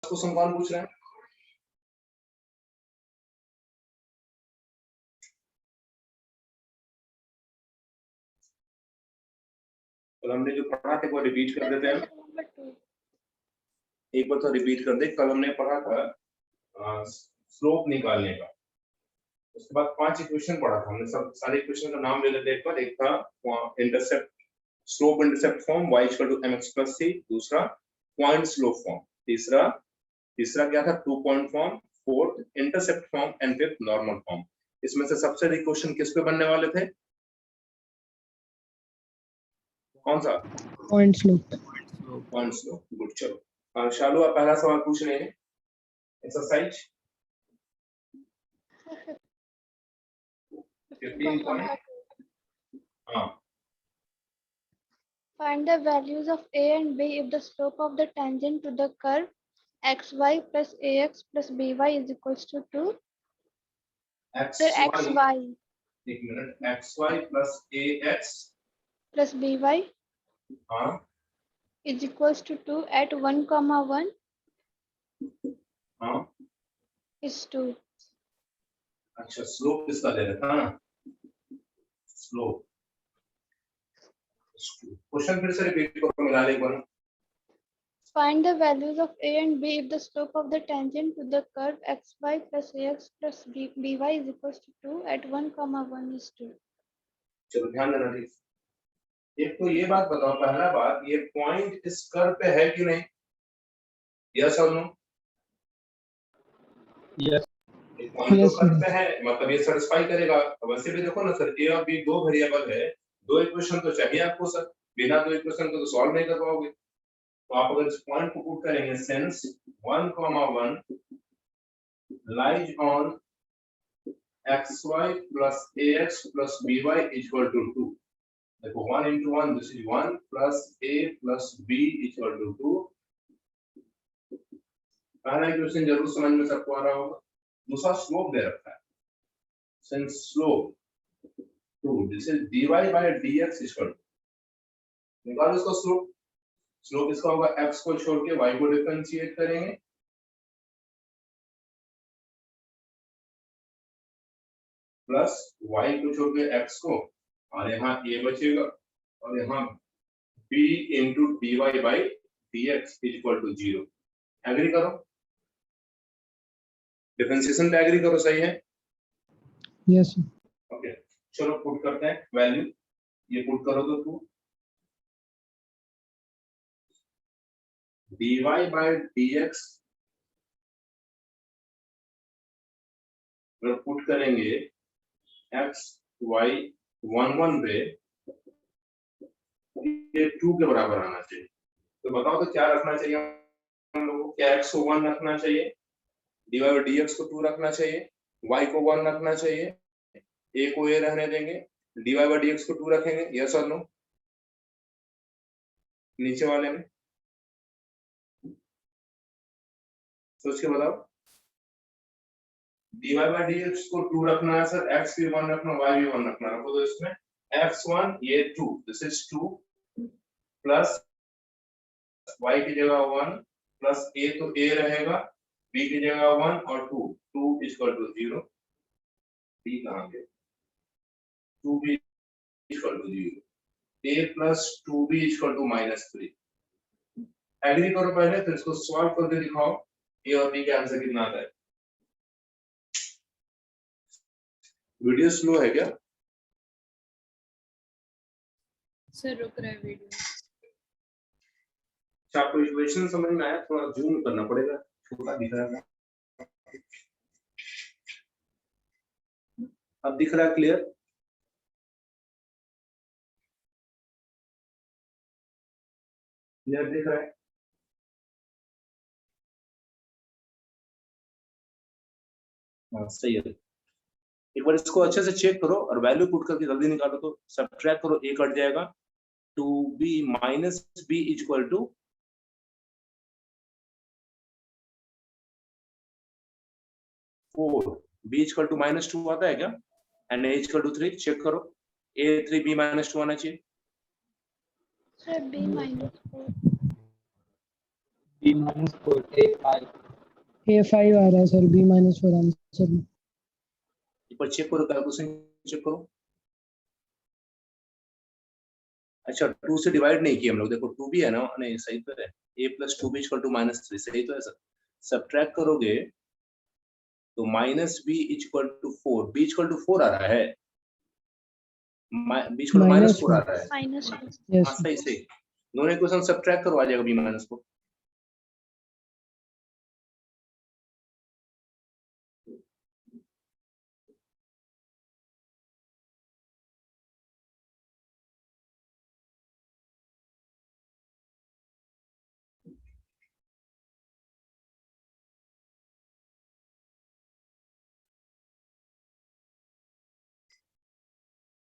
Question कौन पूछ रहे हैं? तो हमने जो पढ़ा था वो रिपीट कर देते हैं। एक बार तो रिपीट कर दे। कल हमने पढ़ा था स्लोप निकालने का। उसके बाद 5 इक्वेशन पढ़ा था हमने। सब सारे इक्वेशन का नाम ले लेते हैं एक बार। एक था intercept slope intercept form y = mx + c। दूसरा पॉइंट स्लोप फॉर्म। तीसरा क्या था? 2 point form. Fourth intercept form and fifth normal form. इसमें से सबसे अधिक क्वेश्चन किस पे बनने वाले थे? कौन सा? Point slope. Point slope. Good. चलो शालू आप पहला सवाल पूछ रहे हैं। एक्सरसाइज 15. हाँ। Find the values of a and b if the slope of the tangent to the curve xy plus ax plus by is equals to 2. xy xy एक minute. xy plus ax plus by हाँ is equals to 2 at 1, 1 हाँ। is 2. अच्छा slope किसका दे रहा था ना? Slope. Question फिर से रिपीट करो, मिला ले एक बार। Find the values of a and b if the slope of the tangent to the curve xy plus ax plus by is equals to 2 at 1, 1 is 2. चलो ध्यान देना ठीक। एक तो ये बात बताओ, पहला बात, ये पॉइंट इस कर्व पे है कि नहीं? यस और नो? यस। पॉइंट तो कर्व पे है, मतलब ये सैटिस्फाई करेगा। वैसे भी देखो ना सर, ए और बी 2 वेरिएबल है। 2 इक्वेशन तो चाहिए आपको सर। बिना 2 इक्वेशन को तो सॉल्व नहीं कर पाओगे। तो आप अगर इस पॉइंट को पुट करेंगे, since 1, 1 lies on xy plus ax plus by equal to 2. देखो 1 into 1 this is 1 plus a plus b equal to 2. पहला इक्वेशन जरूर समझ में सबको आ रहा होगा। दूसरा स्लोप दे रखा है, since slope 2 this is dy by dx equal to, निकालो इसका स्लोप। स्लोप इसका होगा x को छोड़ के y को डिफरेंशिएट करेंगे, प्लस y को छोड़ के x को, और यहाँ a बचेगा, और यहाँ b into dy by dx equal to 0। Agree करो, डिफरेंशिएशन पे एग्री करो, सही है? यस। ओके चलो पुट करते हैं वैल्यू। ये पुट करो तो 2 dy by dx अगर पुट करेंगे x y 1, 1 पे, ये 2 के बराबर आना चाहिए। तो बताओ तो क्या रखना चाहिए हम लोगों को? क्या x को 1 रखना चाहिए, dy by dx को 2 रखना चाहिए, y को 1 रखना चाहिए, a को a रहने देंगे, dy by dx को 2 रखेंगे? यस और नो? नीचे वाले में सोच के बताओ। dy by dx को 2 रखना है सर, x भी 1 रखना, y भी 1 रखना। रखो तो इसमें x1 ये 2 दिस इज 2 प्लस y की जगह 1 प्लस a तो a रहेगा, b की जगह 1 और 2 इक्वल टू 0। b कहां गया? 2b equal to 0। a plus 2b equal to -3। Agree करो पहले, फिर इसको सॉल्व करके दिखाओ a और b का आंसर कितना आता है। वीडियो स्लो है क्या सर? रुक रहा है वीडियो। आपको इक्वेशन समझ में आया? थोड़ा जूम करना पड़ेगा, छोटा दिख रहा है। अब दिख रहा है क्लियर? क्लियर दिख रहा है? हाँ सही है। एक बार इसको अच्छे से चेक करो और वैल्यू पुट करके जल्दी निकालो। तो सब्ट्रैक्ट करो, a कट जाएगा, 2b minus b equal to 4। b equal to -2 आता है क्या? And a equal to 3। Check करो, a 3 b -2 आना चाहिए। Sir, b minus 4. B minus 4 A5 A5 आ रहा है सर, B minus 4 आंसर में। एक बार चेक करो, कैलकुलेशन चेक करो। अच्छा 2 से डिवाइड नहीं किया हम लोग, देखो 2 भी है ना, नहीं सही तो है, a plus 2b equal to -3 सही तो है सर। सब्ट्रैक्ट करोगे तो -b equal to 4, b equal to 4 आ रहा है, b इक्वल टू -4 आ रहा है। -2 यस हाँ सही सही, दोनों इक्वेशन सब्ट्रैक्ट करो, आ जाएगा b माइनस 4।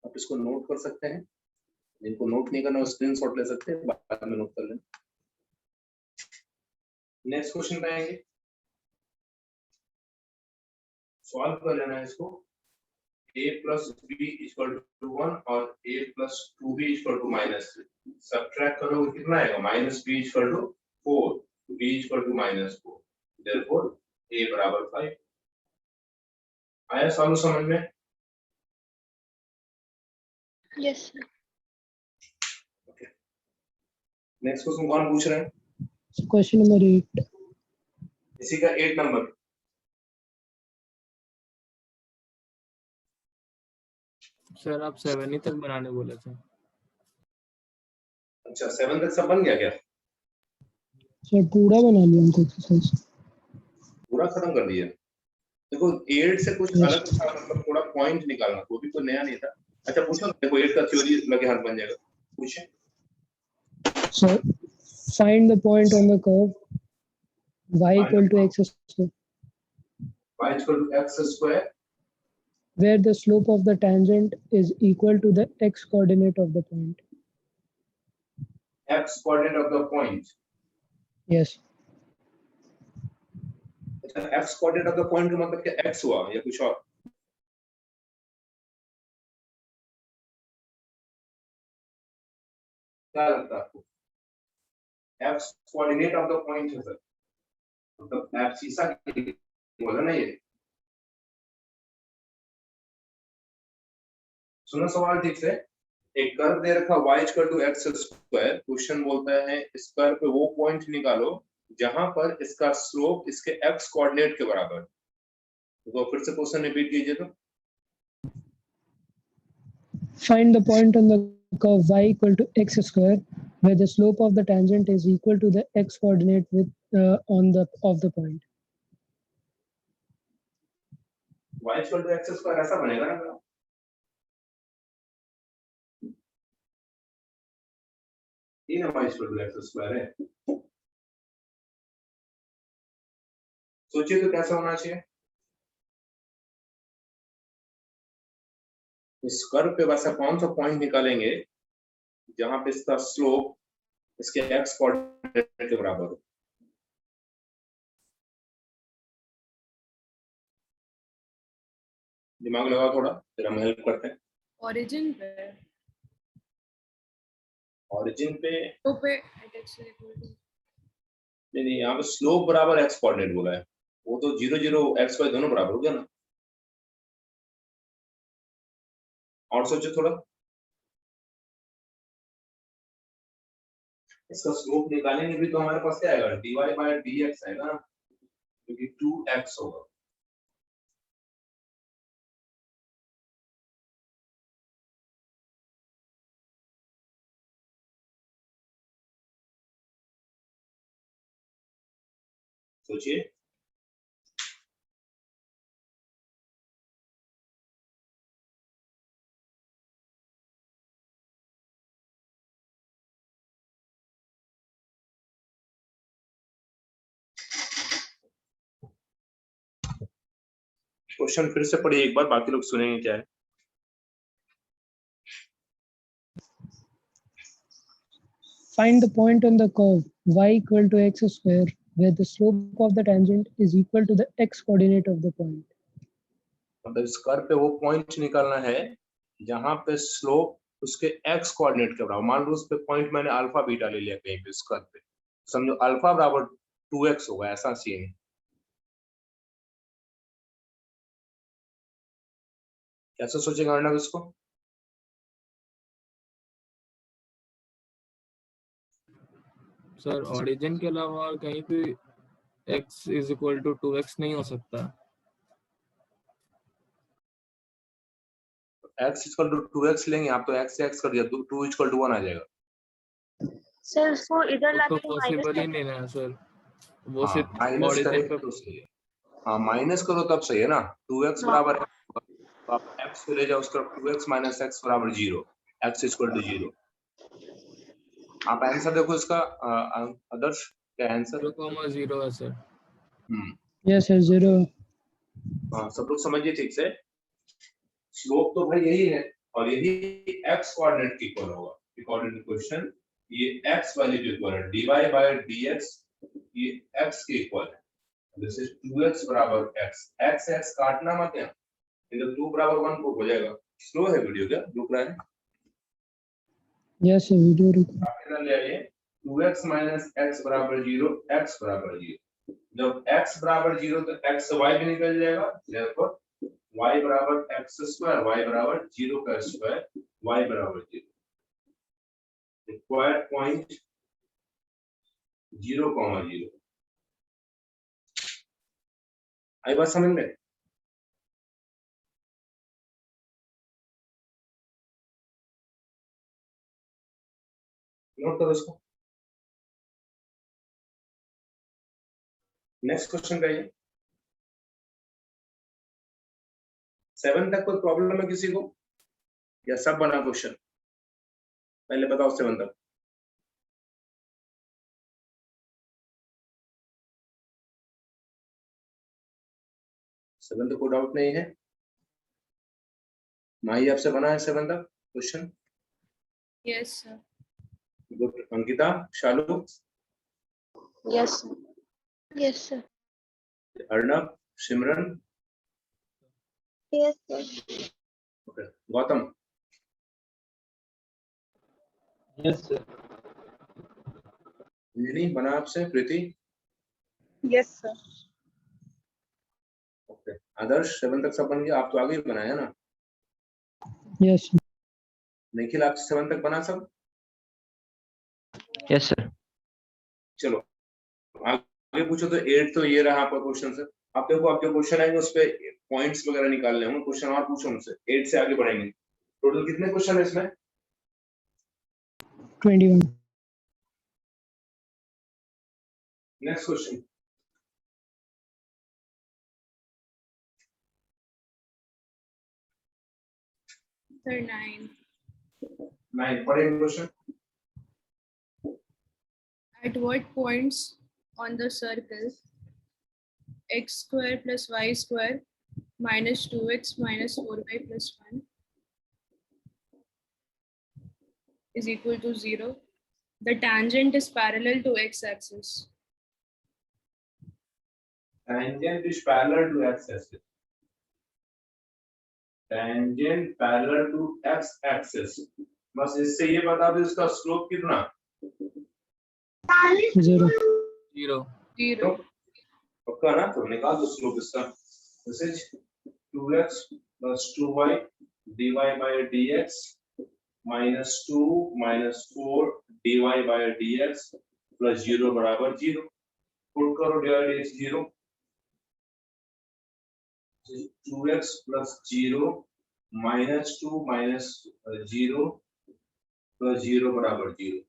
आप इसको नोट कर सकते हैं, जिनको नोट नहीं करना स्क्रीनशॉट ले सकते हैं, बाद में नोट कर लेना। नेक्स्ट क्वेश्चन पे आएंगे, सॉल्व कर लेना है इसको। a plus b equal to 1 और a plus 2b equal to -3, subtract करोगे कितना आएगा, -b equal to 4, b equal to -4, therefore a बराबर 5। आया सॉल्व समझ में? Yes sir. नेक्स्ट क्वेश्चन कौन पूछ रहे हैं? Question number 8। इसी का 8 नंबर। सर आप 7 ही तक बनाने बोले थे। अच्छा 7 तक सब बन गया क्या? सर पूरा बना लिया हमको एक्सरसाइज, पूरा खत्म कर दिया। देखो 8 से कुछ अलग था, मतलब थोड़ा पॉइंट निकालना, वो भी कोई नया नहीं था। अच्छा पूछो, देखो 8 का थ्योरी लगे हाथ बन जाएगा, पूछे। Sir find the point on the curve y equal to x square y equal to x square where the slope of the tangent is equal to the x coordinate of the point. x coordinate of the point. Yes. अच्छा x coordinate of the point का मतलब क्या, x हुआ या कुछ और? क्या लगता है आपको? x coordinate of the point है सर, मतलब एब्सिसा बोला ना ये। सुनो सवाल ठीक से, एक कर्व दे रखा y equal to x square, question बोलता है इस कर्व पे वो पॉइंट निकालो जहां पर इसका स्लोप इसके x कोऑर्डिनेट के बराबर। तो फिर से क्वेश्चन रिपीट कीजिए तो। Find the point on the curve y equal to x square where the slope of the tangent is equal to the x coordinate with on the of the point. y equal to x square ऐसा बनेगा ना, ये ना y equal to x square है। सोचिए तो कैसा होना चाहिए। इस कर्व पे वैसा कौन सा पॉइंट निकालेंगे जहां पे इसका स्लोप इसके x कोऑर्डिनेट के बराबर हो। दिमाग लगाओ थोड़ा, फिर हम हेल्प करते हैं। ओरिजिन पे ओरिजिन पे तो पे at x equal to नहीं, यहाँ पे स्लोप बराबर x कोऑर्डिनेट बोला है, वो तो 0 0 x y दोनों बराबर हो गया ना। और सोचो थोड़ा, इसका स्लोप निकालेंगे भी तो हमारे पास क्या आएगा, dy बाय dx आएगा ना, क्योंकि 2x होगा। सोचिए क्वेश्चन फिर से पढ़िए एक बार, बाकी लोग सुनेंगे क्या है। Find the point on the curve y equal to x square where the slope of the tangent is equal to the x coordinate of the point. मतलब इस कर्व पे वो पॉइंट निकालना है जहां पे स्लोप उसके x कोऑर्डिनेट के बराबर। मान लो उस पे पॉइंट मैंने अल्फा बीटा ले लिया कहीं पे इस कर्व पे, समझो अल्फा बराबर 2x होगा, ऐसा सीन। कैसे सोचेगा अर्णव इसको? सर ओरिजिन के अलावा और कहीं पे x is equal to 2x नहीं हो सकता। x इक्वल टू 2x लेंगे आप, तो x से x कर दिया, 2 इक्वल टू 1 आ जाएगा। सर उसको इधर वो लाके तो माइनस पॉसिबल ही कर नहीं है सर, वो हाँ, सिर्फ माइनस ओरिजिन करें पे। तो सही है। हाँ, माइनस करो तब सही है ना। 2x बराबर है, तो आप x को ले जाओ उसका 2x माइनस x बराबर 0, x इक्वल टू 0। आप आंसर देखो इसका आदर्श, क्या आंसर? 0,0 है सर। Yes, sir. 0. हाँ, सब लोग समझिए ठीक से। स्लोप तो भाई यही है और यही x कोऑर्डिनेट की इक्वल होगा। अकॉर्डिंग टू क्वेश्चन ये x वैल्यू के इक्वल है, dy बाय dx ये x के इक्वल है। दिस इज 2x बराबर x, x काटना मत है, इधर 2 बराबर 1 को हो जाएगा। स्लो है वीडियो, क्या रुक रहा है? Yes, sir. Video record. Capital ले आइए, 2x माइनस x बराबर 0, x बराबर 0। जब x बराबर 0 तो x से y भी निकल जाएगा, therefore y बराबर x स्क्वायर, y बराबर 0 का स्क्वायर, y बराबर 0। Required point 0,0। आई बात समझ में? नोट करो इसको। नेक्स्ट क्वेश्चन का ये 7 तक कोई प्रॉब्लम है किसी को, या सब बना क्वेश्चन? पहले बताओ 7 तक। सेवन तक कोई डाउट नहीं है? माही आपसे बना है 7 तक question? Yes, sir. Good. Ankita, Shalu, yes yes sir Arnav, Simran, yes sir okay, Gautam, yes sir. Anjali बना आपसे, Preeti, yes sir okay, Adarsh 7 तक सब बन गया। आप तो आगे ही बनाया ना? Yes, sir. निखिल आप 7 तक बना सब? Yes sir. चलो आगे पूछो। तो 8 तो ये रहा आपका क्वेश्चन सर। आप देखो आपके क्वेश्चन आएंगे उस पे पॉइंट्स वगैरह निकालने होंगे, क्वेश्चन और पूछो उनसे। 8 से आगे बढ़ेंगे। टोटल कितने क्वेश्चन है इसमें? 21. Next question. Sir, 9. 9 पढ़ेंगे question. At what points on the circle x square plus y square minus 2x minus 4y plus 1 is equal to 0? The tangent is parallel to x-axis. Tangent is parallel to x-axis. Tangent parallel to x-axis. बस इससे ये बता दो इसका slope कितना? 0. 0। 0. पक्का ना? तो निकाल दो स्लोप इसका। This is 2x plus 2y dy by dx minus 2 minus 4 dy by dx plus 0 बराबर 0। पुट करो divide is 0। 2x plus 0 minus 2 minus 0 plus 0 बराबर 0।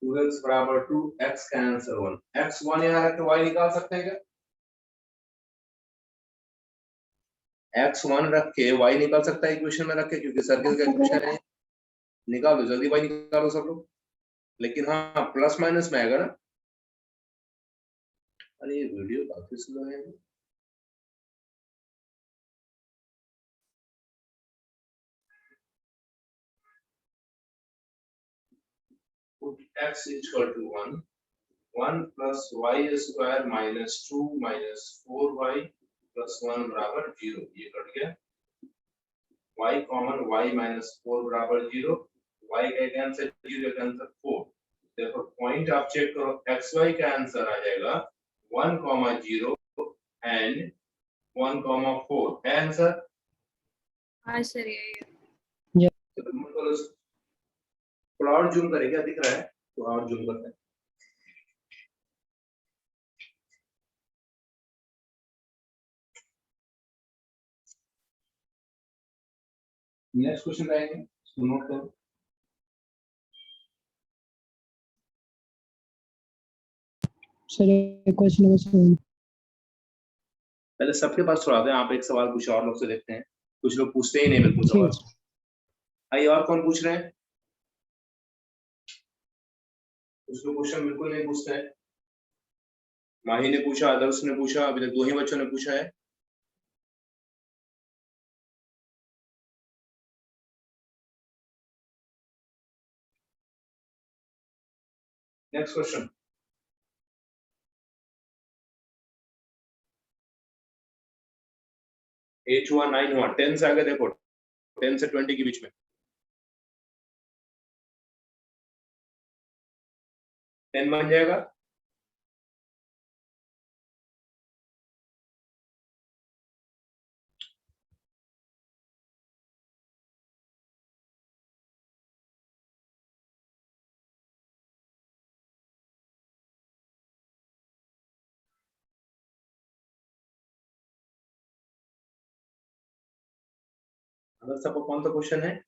2x बराबर 2, x का आंसर 1। x 1 यहाँ रख के y निकाल सकते हैं क्या? x 1 रख के y निकाल सकता है इक्वेशन में रख के, क्योंकि सर्किल का इक्वेशन है। निकाल दो जल्दी, y निकालो सब लोग। लेकिन हाँ प्लस माइनस में आएगा ना? अरे ये वीडियो काफी स्लो है। Put x equal to 1, 1 plus y square minus 2 minus 4y plus 1 बराबर 0। ये कट गया। y कॉमन, y minus 4 बराबर 0। y का कैंसिल, 0 का कैंसिल 4। देखो पॉइंट आप चेक करो, xy का आंसर आ जाएगा 1,0 and 1,4 है आंसर। हाँ सर यही है। थोड़ा और जूम करें, क्या दिख रहा है? थोड़ा और जूम करते हैं। नेक्स्ट क्वेश्चन आएंगे, इसको नोट करो। Sir question number 7। पहले सबके पास थोड़ा दें, आप एक सवाल कुछ और लोग से देखते हैं, कुछ लोग पूछते ही नहीं बिल्कुल सवाल। ठीक। आइए, और कौन पूछ रहे हैं? कुछ लोग क्वेश्चन बिल्कुल नहीं पूछते हैं। माही ने पूछा, आदर्श ने पूछा, अभी तक 2 ही बच्चों ने पूछा है। Next question. एच हुआ 9 हुआ, 10 से आगे देखो, 10 से 20 के बीच में 10 बन जाएगा। अगर सबको कौन सा क्वेश्चन है?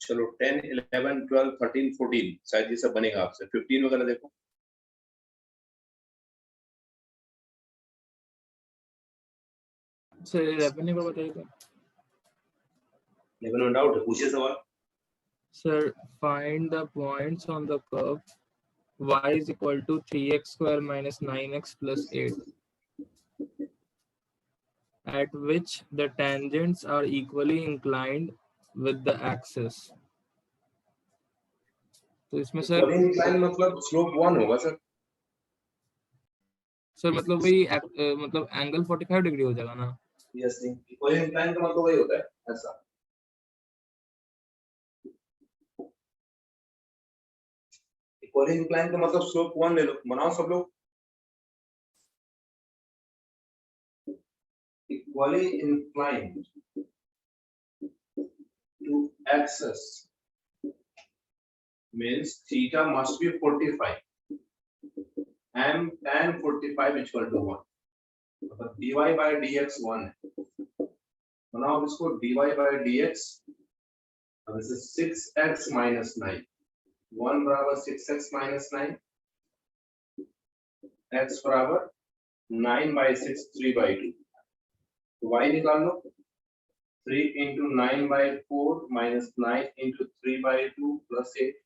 चलो 10, 11, 12, 13, 14 शायद ये सब बनेगा आपसे। 15 वगैरह देखो। सर 11 को बताइए। 11 में डाउट है, पूछिए सवाल। Sir, find the points on the curve y is equal to 3x square minus 9x plus 8 at which the tangents are equally inclined with the axis. तो इसमें सर इक्वली इंक्लाइन मतलब slope 1 होगा sir. Sir मतलब वही मतलब angle 45 degree हो जाएगा ना। यस, इक्वली इंक्लाइन का मतलब वही होता है ऐसा। इक्वली इंक्लाइन का मतलब स्लोप 1 ले लो, बनाओ सब लोग। Equally inclined to axis means theta must be 45 and tan 45 equal to 1, मतलब dy by dx 1 है। बनाओ इसको dy by dx, अब इसे 6x minus 9, 1 बराबर 6x minus 9, x बराबर 9 by 6, 3 by 2, तो y निकाल लो। 3 into 9 by 4 minus 9 into 3 by 2 plus 8,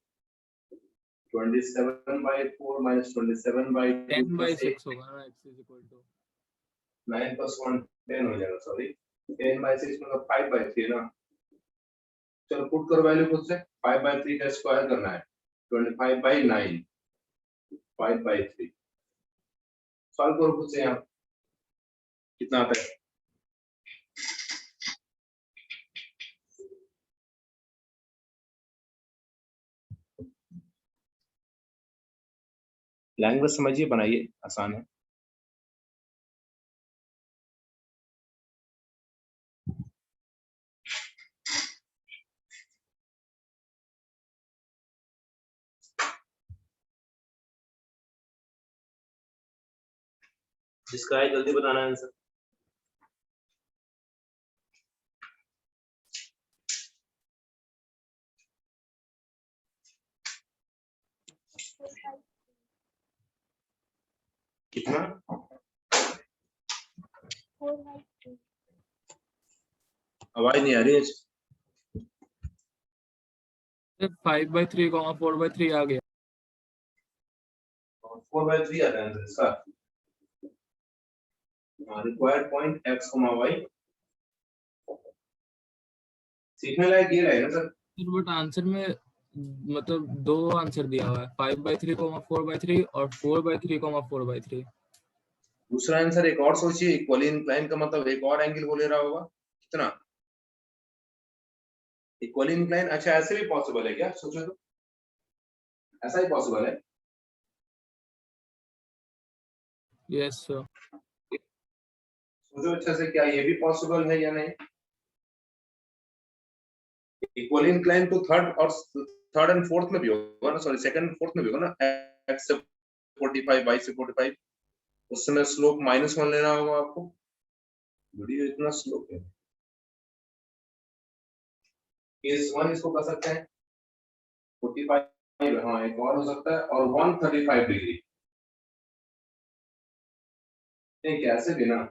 27 by 4 minus 27 by 2 10 by plus 8, 6 होगा ना x is equal to 9 plus 1 10 हो जाएगा, सॉरी 10 by 6 मतलब 5 by 3 ना। चलो पुट करो वैल्यू खुद से। 5 by 3 का स्क्वायर करना है, 25 by 9, 5 by 3। सॉल्व करो खुद से, यहाँ कितना आता है? लैंग्वेज समझिए, बनाइए, आसान है। जिसका है जल्दी बताना है आंसर। कितना? 4/2. आवाज नहीं आ रही है। 5/3, 4/3 आ गया। 4/3 आता है आंसर इसका। रिक्वायर्ड पॉइंट x, y सीखने लायक ये है ना सर। बट आंसर में मतलब दो आंसर दिया हुआ है, 5/3, 4/3 और 4/3, 4/3। दूसरा आंसर एक और सोचिए, इक्वली इंक्लाइन का मतलब एक और एंगल वो ले रहा होगा। कितना इक्वली इंक्लाइन? अच्छा ऐसे भी पॉसिबल है क्या? सोचो तो, ऐसा ही पॉसिबल है। Yes sir. सोचो अच्छे से, क्या ये भी पॉसिबल है या नहीं? इक्वली इंक्लाइन तो थर्ड एंड फोर्थ में भी होगा ना, सॉरी सेकंड एंड फोर्थ में भी होगा ना। x से 45, y से 45, उस समय स्लोप -1 लेना होगा आपको। वीडियो इतना स्लो है। केस 1 इसको कर सकते हैं 45, हाँ एक और हो सकता है, और 135 डिग्री। नहीं कैसे भी ना,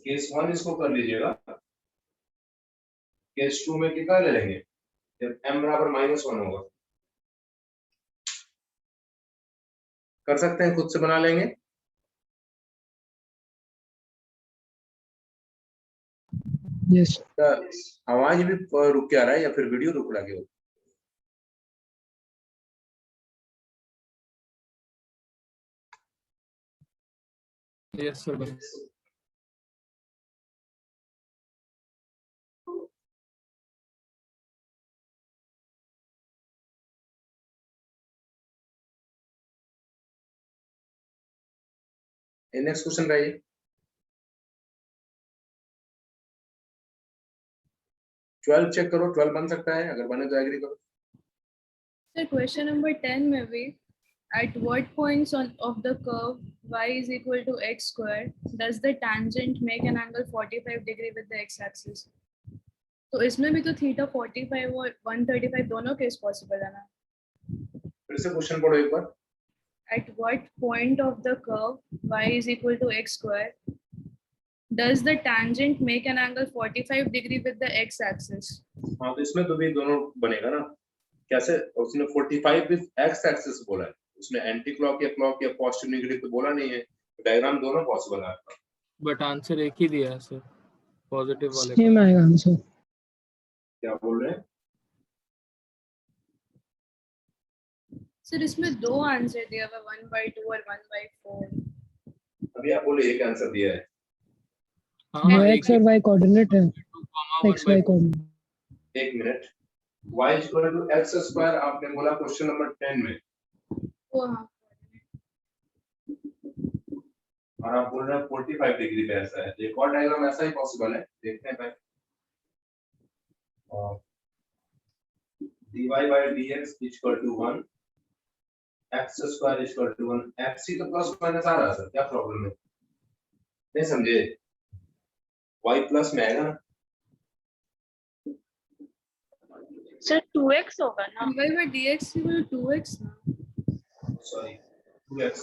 केस 1 इसको कर लीजिएगा। केस 2 में कितना ले लेंगे जब m बराबर -1 होगा? कर सकते हैं, खुद से बना लेंगे। Yes. आवाज भी रुक के आ रहा है या फिर वीडियो रुक रहा है? Yes sir. नेक्स्ट क्वेश्चन रहिए। 12 चेक करो, 12 बन सकता है, अगर बने तो एग्री करो। Sir, question number 10 में भी, at what points of the curve y is equal to x square does the tangent make an angle 45 degree with the x axis? तो इसमें भी तो थीटा 45 और 135 दोनों केस पॉसिबल है ना। फिर से क्वेश्चन पढ़ो एक बार। At what point of the curve y is equal to x square does the tangent make an angle 45 degree with the x axis? हाँ तो इसमें तो भी दोनों बनेगा ना। कैसे? उसने 45 विद एक्स एक्सिस बोला है, उसने एंटी क्लॉक या क्लॉक या पॉजिटिव नेगेटिव तो बोला नहीं है। डायग्राम दोनों पॉसिबल है आपका। बट आंसर एक ही दिया है सर, पॉजिटिव वाले का। Same आएगा आंसर। क्या बोल रहे हैं? सर इसमें दो आंसर दिया हुआ, 1/2 और 1/4। अभी आप बोले एक आंसर दिया है। हाँ वो एक x और y कोऑर्डिनेट है, x y 1/2। कोऑर्डिनेट। एक minute, y equal to x square आपने बोला क्वेश्चन नंबर 10 में, वो हाँ, और आप बोल रहे हैं 45 डिग्री पे ऐसा है। एक और डायग्राम ऐसा ही पॉसिबल है, देखते हैं भाई। dy by dx equal to 1, x square equal to 1, x ही तो प्लस माइनस आ रहा है सर, क्या प्रॉब्लम है? नहीं समझे? y प्लस में आएगा ना सर 2x होगा ना। dy by dx equal to 2x ना। सॉरी 2x,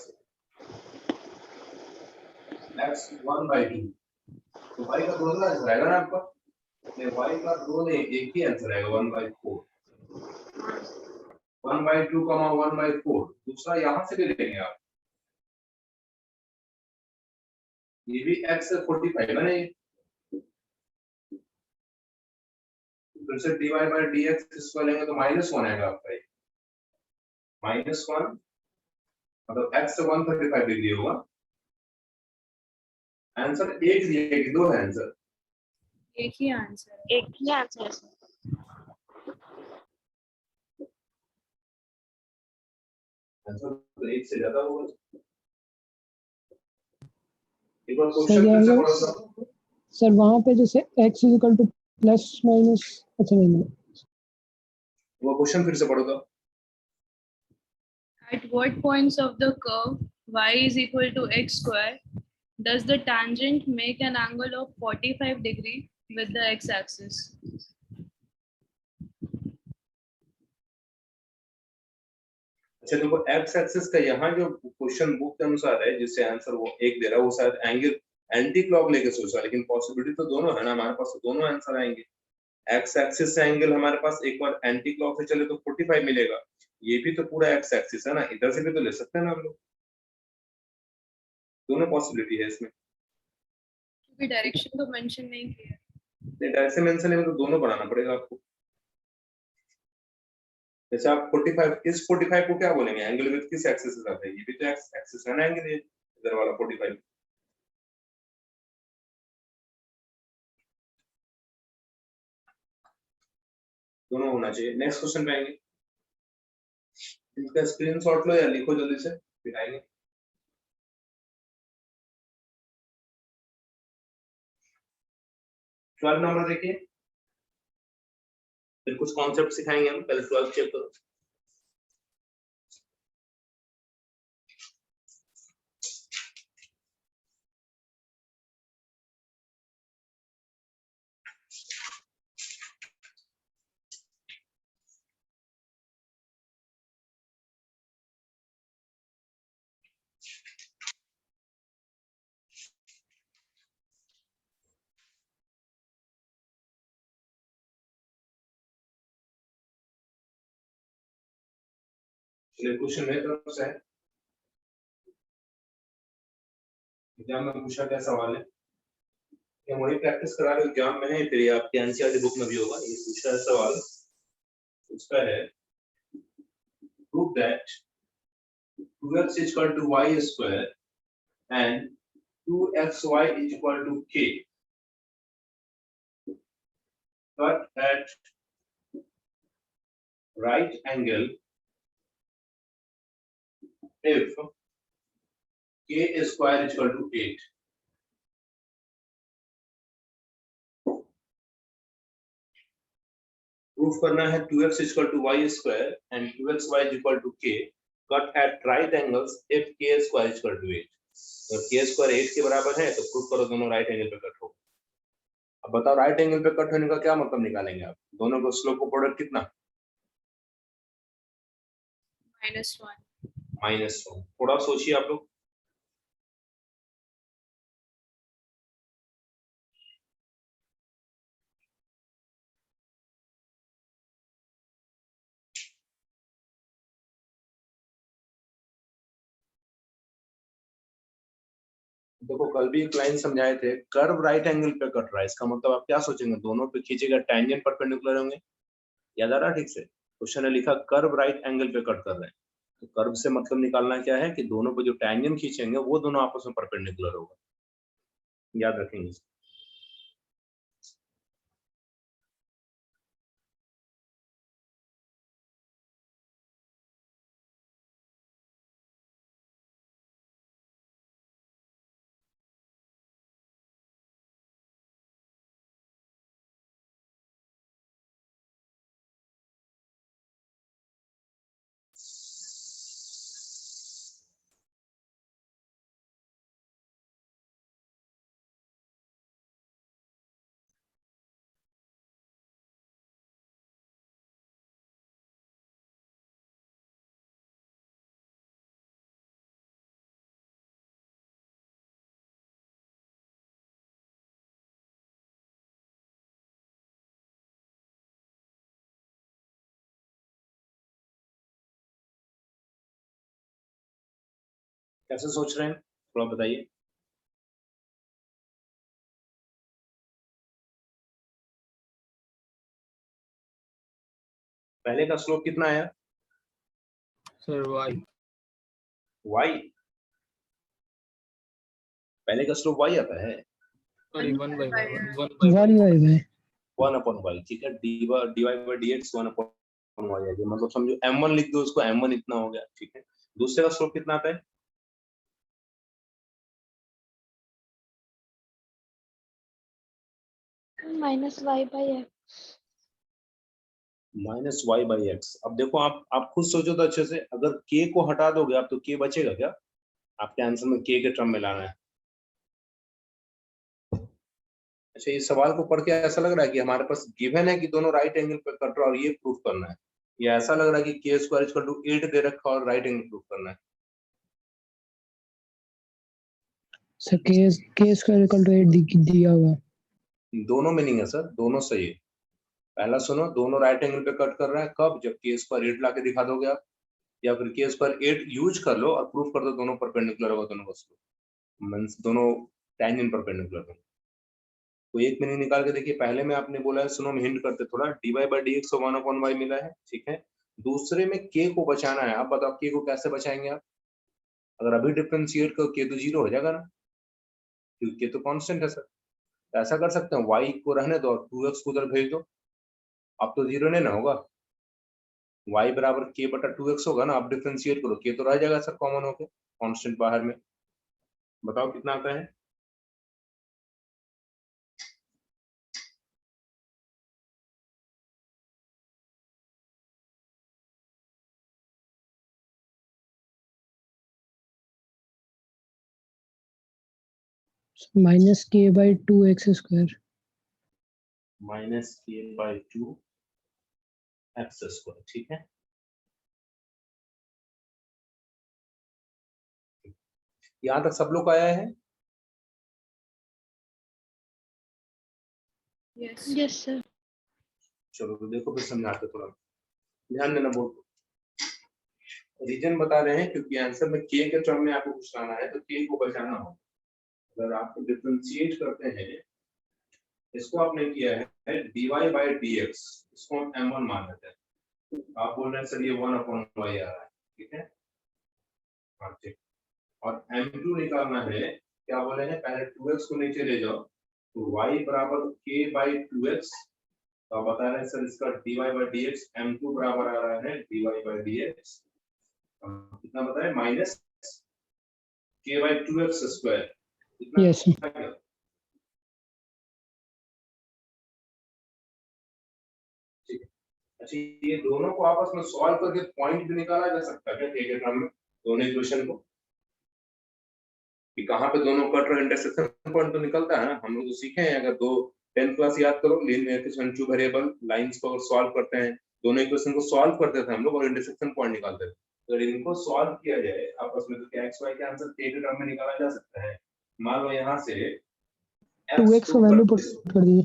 x 1/2, तो y का दूसरा आंसर आएगा ना आपका। नहीं y का दो नहीं, एक ही आंसर आएगा 1/4। 1/2, 1/4 दूसरा यहाँ से ले लेंगे आप। ये भी x से 45 है ना, ये फिर से dy by dx इसको लेंगे तो -1 आएगा आपका। ये -1 मतलब x से 135 डिग्री होगा। आंसर एक दिया है कि दो है आंसर? एक ही आंसर है। एक ही आंसर है सर। आंसर तो एक से ज्यादा होगा। एक बार सर क्वेश्चन फिर से पढ़ो सर। सर वहां पे जैसे x equal to plus minus, अच्छा नहीं वो क्वेश्चन फिर से पढ़ो तो। At what points of the curve y is equal to x square does the tangent make an angle of 45 degree with the x axis? अच्छा देखो एक्स एक्सिस का यहाँ जो क्वेश्चन बुक के अनुसार है जिससे आंसर वो एक दे रहा है वो शायद एंगल एंटी क्लॉक लेके सोच रहा है, लेकिन पॉसिबिलिटी तो दोनों है ना, हमारे पास तो दोनों आंसर आएंगे। एक्स एक्सिस से एंगल हमारे पास एक बार एंटी क्लॉक से चले तो 45 मिलेगा, ये भी तो पूरा एक्स एक्सिस है ना, इधर से भी तो ले सकते हैं ना हम लोग, दोनों पॉसिबिलिटी है इसमें। क्योंकि डायरेक्शन तो मेंशन नहीं किया। डायरेक्शन मेंशन है तो दोनों बनाना पड़ेगा आपको। जैसे आप 45 इस 45 को क्या बोलेंगे, एंगल विद किस एक्सिस से आता है, ये भी तो एक्स एक्सिस है ना एंगल, ये इधर वाला 45 दोनों होना चाहिए। नेक्स्ट क्वेश्चन पे आएंगे, इसका स्क्रीनशॉट लो या लिखो जल्दी से फिर आएंगे। ट्वेल्व नंबर देखिए, फिर कुछ कॉन्सेप्ट सिखाएंगे हम, पहले 12 चेक करो। चलिए क्वेश्चन मेरे तरफ से है, एग्जाम में पूछा गया सवाल है, या वही प्रैक्टिस करा रहे हो एग्जाम में है, फिर ये आपके एनसीईआरटी बुक में भी होगा। ये पूछा है सवाल, उसका है prove that 2x is equal to y square and 2xy is equal to k, but at right angle if k square is equal to 8. Proof करना है 2x is equal to y square and 2xy is equal to k, cut at right angles if k square is equal to 8. अगर k square 8 के बराबर है तो proof करो दोनों right angle पे कट हो। अब बताओ राइट एंगल पे कट होने का क्या मतलब निकालेंगे आप, दोनों को स्लोप का प्रोडक्ट कितना, -1। -1। थोड़ा सोचिए आप लोग, देखो कल भी एक लाइन समझाए थे, कर्व राइट एंगल पे कट रहा है, इसका मतलब आप क्या सोचेंगे, दोनों पे खींचेगा टेंजेंट परपेंडिकुलर होंगे। याद आ रहा ठीक से, क्वेश्चन ने लिखा कर्व राइट एंगल पे कट कर रहे हैं, तो कर्व से मतलब निकालना क्या है कि दोनों पे जो टेंजेंट खींचेंगे वो दोनों आपस में परपेंडिकुलर होगा, याद रखेंगे। कैसे सोच रहे हैं थोड़ा बताइए। पहले का स्लोप कितना आया, सर y y, पहले का स्लोप y आता है, सॉरी 1/1 1/y। ठीक है, dy by dx 1/y आ गया, मतलब समझो m1 लिख दो उसको, m1 इतना हो गया, ठीक है। दूसरे का स्लोप कितना आता है, -y/x। -y/x। अब देखो आप खुद सोचो तो अच्छे से, अगर k को हटा दोगे आप तो k बचेगा क्या, आपके आंसर में k के टर्म में लाना है। अच्छा, इस सवाल को पढ़ के ऐसा लग रहा है कि हमारे पास गिवन है कि दोनों राइट एंगल पे कट रहा है और ये प्रूफ करना है, ये ऐसा लग रहा है कि के स्क्वायर इक्वल टू 8 दे रखा और राइट एंगल प्रूफ करना है। सर के स्क्वायर इक्वल टू 8 दिया हुआ। दोनों मीनिंग है सर, दोनों सही है। पहला सुनो, दोनों राइट एंगल पे कट कर रहा है कब, जब के स्क्वायर 8 लाके दिखा दोगे आप, या फिर के स्क्वायर 8 यूज कर लो और प्रूफ कर दो दोनों परपेंडिकुलर होगा दोनों वस्तु, मींस दोनों टेंजेंट परपेंडिकुलर होंगे। तो एक मीनिंग निकाल के देखिए। पहले में आपने बोला है, सुनो हम हिंट करते थोड़ा, dy by dx 1/y मिला है, ठीक है। दूसरे में k को बचाना है। आप बताओ k को कैसे बचाएंगे आप? अगर अभी डिफरेंशिएट करो k तो 0 हो जाएगा ना, क्योंकि k तो कांस्टेंट है सर। तो ऐसा कर सकते हैं, y को रहने दो और 2x को उधर भेज दो। अब तो 0 नहीं ना होगा, y बराबर k बटा 2x होगा ना। आप डिफरेंशिएट करो, k तो रह जाएगा सर कॉमन होके, कांस्टेंट बाहर में। बताओ कितना आता है? माइनस के by 2x square. Minus k by 2 x square, ठीक है। यहां तक सब लोग आया है? Yes. Yes, sir. चलो तो देखो फिर समझाते थोड़ा, ध्यान देना बोर्ड को। रीजन बता रहे हैं क्योंकि आंसर में k के टर्म में आपको कुछ लाना है तो k को बचाना होगा। अगर आप डिफरेंशिएट करते हैं, इसको आपने किया है dy by dx, इसको हम m1 मान लेते हैं। आप बोल रहे हैं सर ये 1/y आ रहा है, ठीक है। हाँ ठीक। और m2 निकालना है, क्या बोले हैं, पहले 2x को नीचे ले जाओ, तो y बराबर k by 2x। तो आप बता रहे हैं सर इसका dy by dx m2 बराबर आ रहा है dy by dx कितना बताए, minus k by 2x square. Yes, sir. अच्छा, ये दोनों को आपस में सॉल्व करके पॉइंट भी निकाला जा सकता है क्या k के टर्म में, दोनों इक्वेशन को, कि कहाँ पे दोनों कट रहे इंटरसेक्शन पॉइंट तो निकलता है ना। हम लोग तो सीखे हैं, अगर दो 10th क्लास याद करो, linear equation two variable lines को सॉल्व करते हैं, दोनों इक्वेशन को सॉल्व करते थे हम लोग और इंटरसेक्शन पॉइंट निकालते थे। अगर इनको सॉल्व किया जाए आपस में तो क्या x y का आंसर k के टर्म में निकाला जा सकता है। मान लो यहाँ से 2x का वैल्यू पुट कर दीजिए,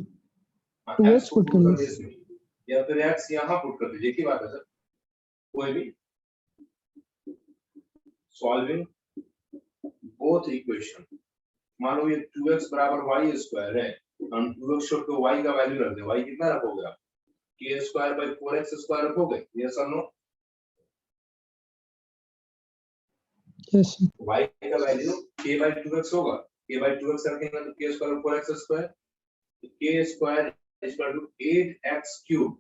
2x पुट कर दीजिए। इसमें, या फिर x यहाँ पुट कर दीजिए, की बात है सर। कोई भी सॉल्विंग बोथ इक्वेशन, मान लो ये 2x बराबर y स्क्वायर है, हम 2x छोड़ के y का वैल्यू रख दे, y कितना रखोगे आप, k square by 4x square रखोगे, यस और नो? यस y का वैल्यू k बाय 2x होगा, k बाय 2x रखेंगे तो k स्क्वायर 4x स्क्वायर, तो k square equal to 8x cube,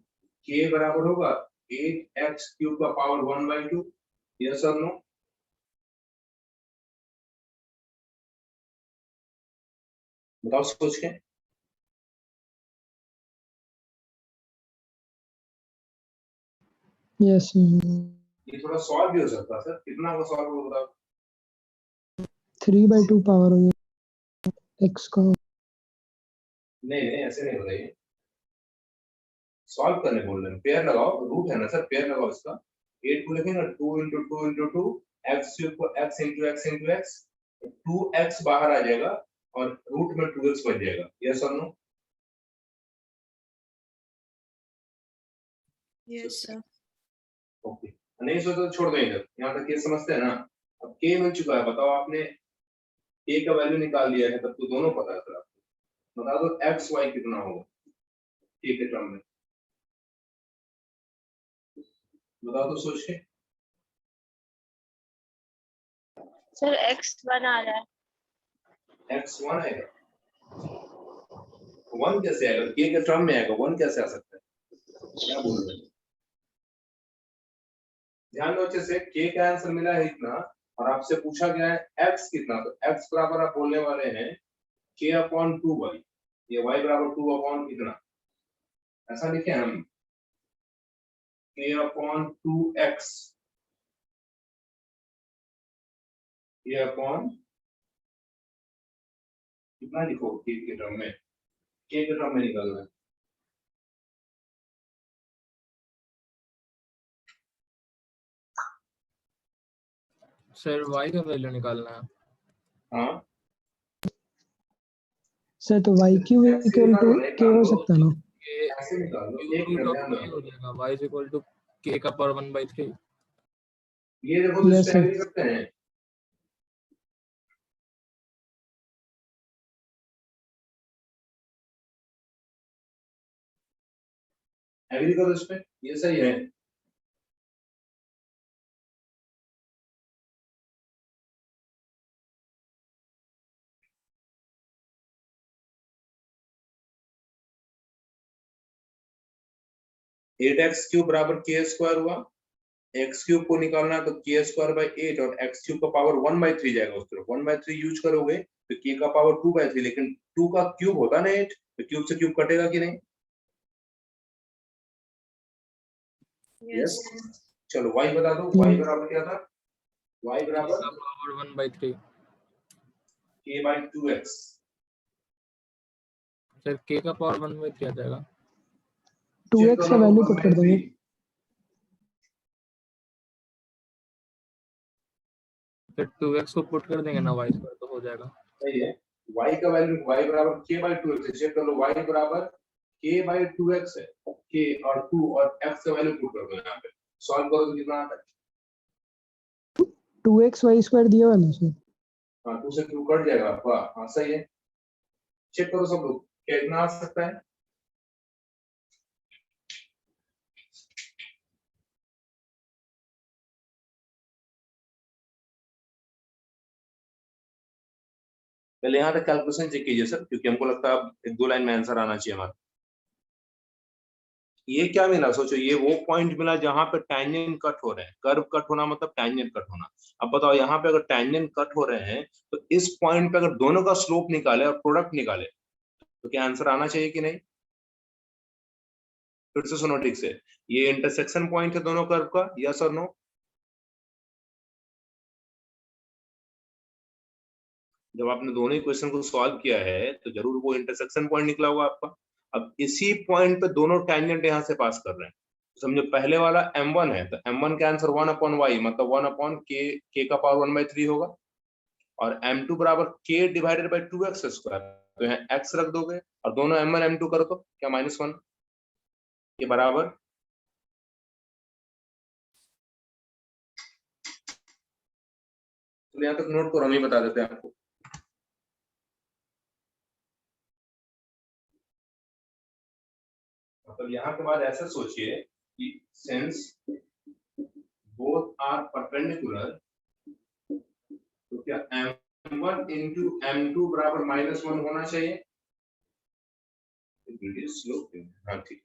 k बराबर होगा 8x क्यूब का पावर 1/2, यस और नो? बताओ सोच के। यस ये थोड़ा सॉल्व भी हो सकता है सर, कितना को सॉल्व होगा बताओ? 3/2 पावर हो गया x का। नहीं नहीं ऐसे नहीं हो रही है, सॉल्व करने बोल रहे हैं, पेयर लगाओ, रूट है ना सर, पेयर लगाओ इसका। 8 को लिखेंगे 2 into 2 into 2 x क्यूब को x into x into x, 2x बाहर आ जाएगा और रूट में 2x बच जाएगा, यस और नो? Yes, sir. ओके, नहीं सोचो तो छोड़ दो इधर, यहाँ तक ये समझते हैं ना। अब k मिल चुका है, बताओ आपने k का वैल्यू निकाल लिया है, तब तो दोनों पता है सर आपको। बता दो x y कितना होगा k के टर्म में, बताओ तो सोच के। सर x1 आ रहा है। x1 आएगा, 1 कैसे आएगा, k के टर्म में आएगा, 1 कैसे आ सकता है, क्या बोल रहे हैं? ध्यान दो अच्छे से, k का आंसर मिला है इतना और आपसे पूछा गया है x कितना, तो x बराबर आप बोलने वाले हैं k/2y, ये y बराबर 2 कितना, ऐसा लिखे हम k/2x, ये अपॉन कितना लिखो k के टर्म में, k के टर्म में निकालना है। सर y का वैल्यू निकालना है। हाँ सर तो y क्यू ऐसे इक्वल टू निकालो ना, एक k काम हो करो, सकता है ना? ये ऐसे निकाल लो, क्यूब एक रूट मिनट ऑफ ध्यान k दो। हो जाएगा, y is equal to k का पावर 1/3। ये देखो तो इस Yes, पे sir. एग्री करते हैं। एग्री करो इस पे, ये सही है। एट एक्स क्यूब बराबर के स्क्वायर हुआ, एक्स क्यूब को निकालना है तो के स्क्वायर बाई 8 और एक्स क्यूब का पावर 1/3 जाएगा उस तरफ, 1/3 यूज करोगे तो के का पावर 2/3, लेकिन 2 का क्यूब होता ना 8, तो क्यूब से क्यूब कटेगा कि नहीं? Yes. यस। चलो y बता दो, y बराबर क्या था? y k बराबर का power 1/3। k by 2x। Sir k का पावर 1/3 आ जाएगा। 2x का वैल्यू पुट कर देंगे। फिर 2x को पुट कर देंगे ना y स्क्वायर तो हो जाएगा। सही है। y का वैल्यू y बराबर k बाई 2x, चेक कर लो, y बराबर k बाई 2x है, k और 2 और x का वैल्यू पुट कर दो यहाँ पे, सॉल्व करो तो कितना आता है? 2x y स्क्वायर दिया हुआ ना सर? हाँ 2 से 2 कट जाएगा आपका, हाँ सही है। चेक करो सब लोग, क्या इतना आ सकता है? पहले यहाँ तक कैलकुलेशन चेक कीजिए सर, क्योंकि हमको लगता है अब 1-2 लाइन में आंसर आना चाहिए हमारा। ये क्या मिला सोचो, ये वो पॉइंट मिला जहां पे टैंजेंट कट हो रहे हैं, कर्व कट होना मतलब टैंजेंट कट होना। अब बताओ यहाँ पे अगर टैंजेंट कट हो रहे हैं तो इस पॉइंट पे अगर दोनों का स्लोप निकाले और प्रोडक्ट निकाले तो क्या आंसर आना चाहिए कि नहीं? फिर से सुनो ठीक से, ये इंटरसेक्शन पॉइंट है दोनों कर्व का, यस और नो? जब आपने दोनों ही क्वेश्चन को सॉल्व किया है तो जरूर वो इंटरसेक्शन पॉइंट निकला होगा आपका। अब इसी पॉइंट पे दोनों टैंजेंट यहाँ से पास कर रहे हैं, समझो पहले वाला m1 है तो m1 का आंसर 1/y मतलब 1/k का पावर 1/3 होगा, और m2 बराबर k divided by 2x square, तो यहाँ x रख दोगे और दोनों m1 m2 करो तो क्या -1 के बराबर। तो यहाँ तक नोट करो, हम ही बता देते हैं आपको। मतलब यहाँ के बाद ऐसा सोचिए कि सिंस बोथ आर परपेंडिकुलर तो क्या m1 इंटू m2 बराबर -1 होना चाहिए? स्लो, हाँ ठीक है।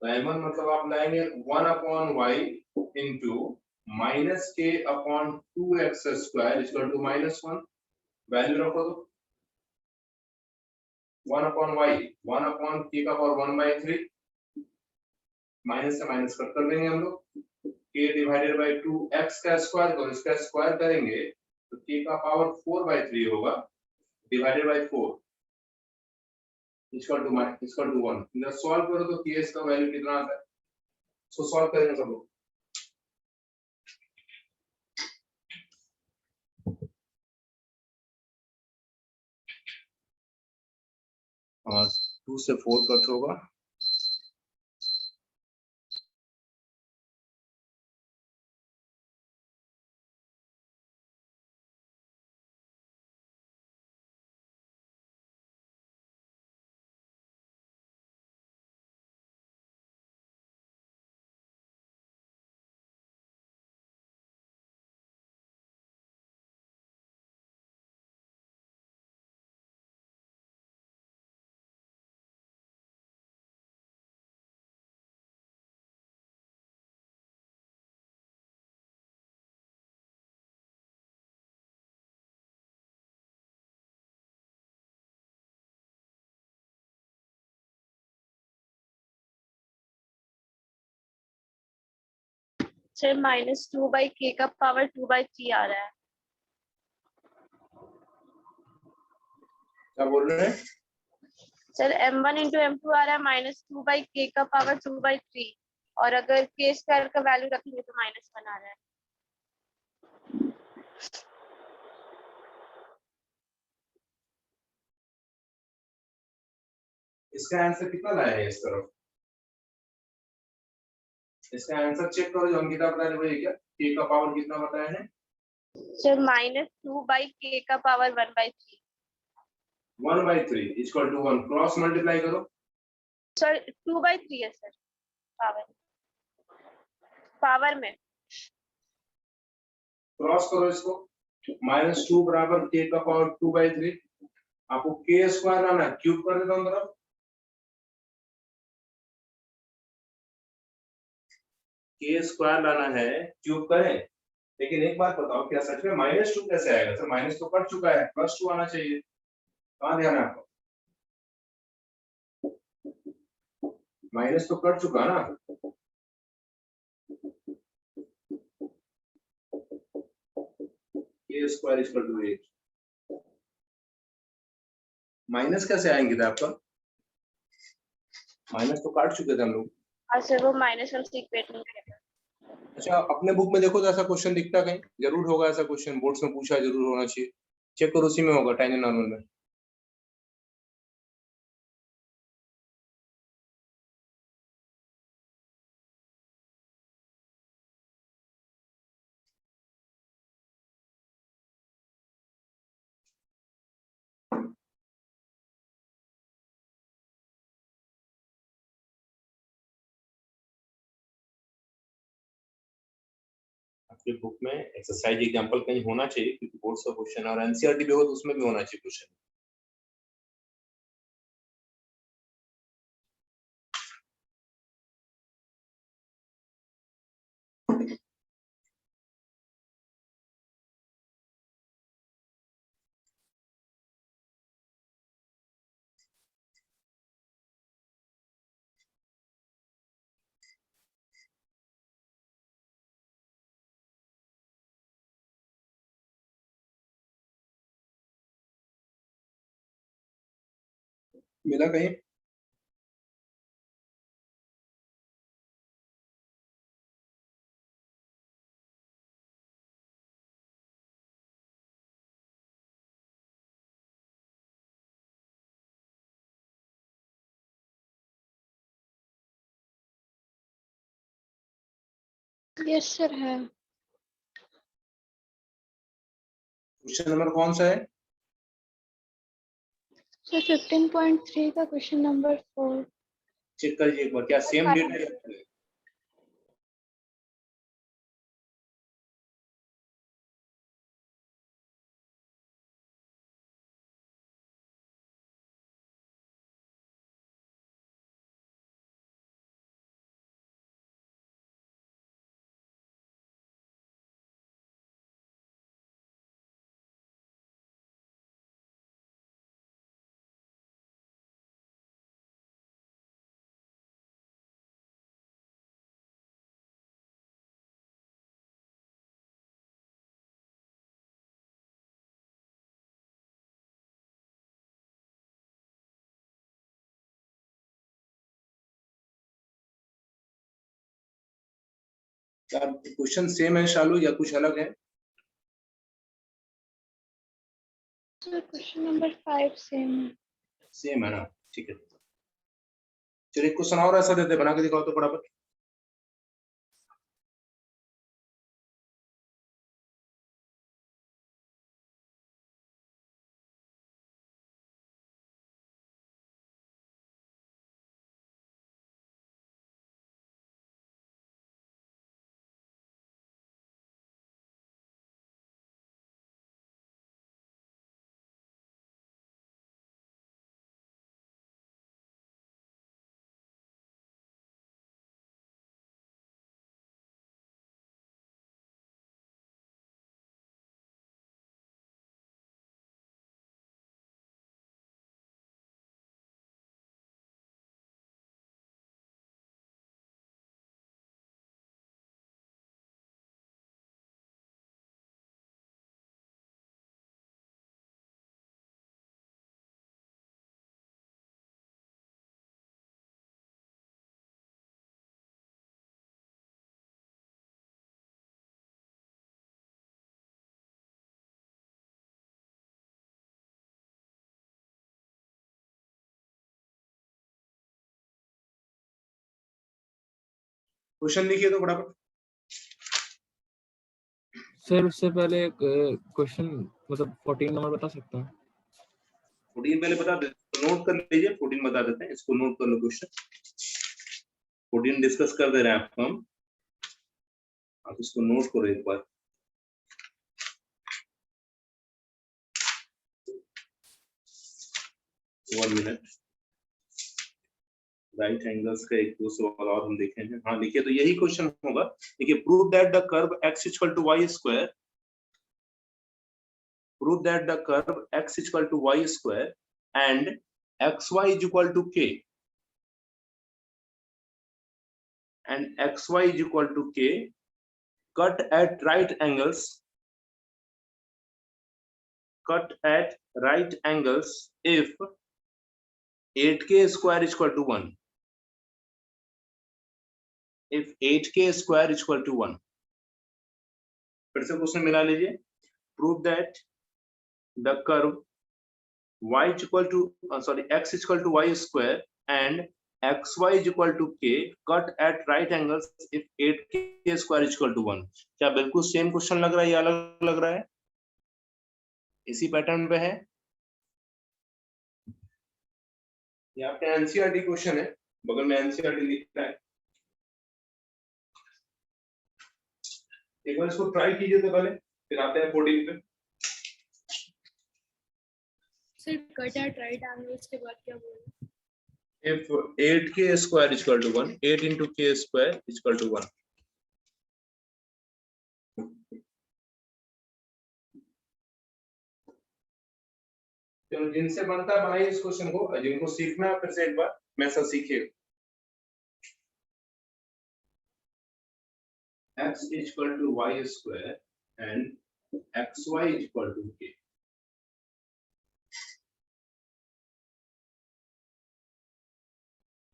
तो m1 मतलब आप लाएंगे 1/y into -k/2x square equal to -1, value रखो तो 1/y 1/k का पावर 1/3, माइनस से माइनस कट कर देंगे हम लोग, k डिवाइडेड बाई 2x का स्क्वायर, तो इसका स्क्वायर करेंगे तो k का पावर 4/3 होगा डिवाइडेड बाई 4 इक्वल टू 1। इधर सॉल्व करो तो k का वैल्यू कितना आता है, सो सॉल्व करेंगे सब लोग। और 2 से 4 कट होगा, सर -2/k का पावर 2/3 आ रहा है। क्या बोल रहे हैं? सर m1 इंटू m2 आ रहा है -2/k का पावर 2/3, और अगर k स्क्वायर का वैल्यू रखेंगे तो -1 आ रहा है। इसका आंसर कितना लाया है इस तरफ? इसका आंसर चेक करो जो अंकिता बता रही है क्या, k का पावर कितना बताया है? सर -2/k का power 1/3। 1/3 equal to 1, cross multiply करो। सर 2/3 है सर पावर में। क्रॉस करो इसको, -2 बराबर k का पावर 2/3। आपको k स्क्वायर लाना है, क्यूब कर देता हूं तरफ। k स्क्वायर लाना है, क्यूब करें। लेकिन एक बात बताओ, क्या सच में -2 कैसे आएगा? सर माइनस तो कट चुका है, +2 आना चाहिए। कहाँ ध्यान है आपको? माइनस तो कट चुका ना। k square equal to 8। Minus कैसे आएंगे थे आपका? माइनस तो काट चुके थे हम लोग। हाँ सर, वो माइनस हमसे इक्वेट नहीं करेगा। अच्छा, अपने बुक में देखो तो ऐसा क्वेश्चन दिखता कहीं? जरूर होगा ऐसा क्वेश्चन, बोर्ड्स में पूछा जरूर होना चाहिए। चेक करो, उसी में होगा टेंजेंट नॉर्मल में। आपके बुक में एक्सरसाइज एग्जांपल कहीं होना चाहिए, क्योंकि बोर्ड्स का क्वेश्चन और एनसीईआरटी भी हो तो उसमें भी होना चाहिए क्वेश्चन। मिला कहीं? यस सर है। क्वेश्चन नंबर कौन सा है? सर 15.3 का क्वेश्चन नंबर 4। चेक करिए एक बार, क्या सेम डेट है? क्या क्वेश्चन सेम है शालू या कुछ अलग है? सर क्वेश्चन नंबर 5 सेम है। सेम है ना, ठीक है। चलिए एक क्वेश्चन और ऐसा देते, बना के दिखाओ तो फटाफट। क्वेश्चन लिखिए तो फटाफट। सर उससे पहले क्वेश्चन मतलब 14 नंबर बता सकते हैं? 14 पहले बता दे, नोट कर लीजिए, 14 बता देते हैं, इसको नोट कर लो क्वेश्चन। 14 डिस्कस कर दे रहे हैं आपको हम, आप इसको नोट करो एक बार। वन मिनट, राइट एंगल्स का एक दो सवाल और हम देखेंगे। हाँ लिखिए, तो यही क्वेश्चन होगा। देखिए, prove that the curve x equal to y square, prove that the curve x equal to y square and xy is equal to k, and xy is equal to k cut at right angles, cut at right angles if 8k square is equal to 1, if 8k square is equal to 1। फिर से question मिला लीजिए। Prove that the curve y is equal to x is equal to y square and xy is equal to k cut at right angles if 8k square is equal to 1। क्या बिल्कुल same question लग रहा है या अलग लग रहा है? इसी पैटर्न पे है। ये आपका एनसीईआरटी क्वेश्चन है, बगल में एनसीईआरटी लिखा है। एक बार इसको ट्राई कीजिए तो पहले, फिर आते हैं 14 पे। Sir cut at right angles के बाद क्या बोले? If 8k square is equal to 1, 8 into k square is equal to 1। चलो, जिनसे बनता है बनाइए इस क्वेश्चन को, और जिनको सीखना है फिर से एक बार मैथड सीखिए। x is equal to y square and xy is equal to k।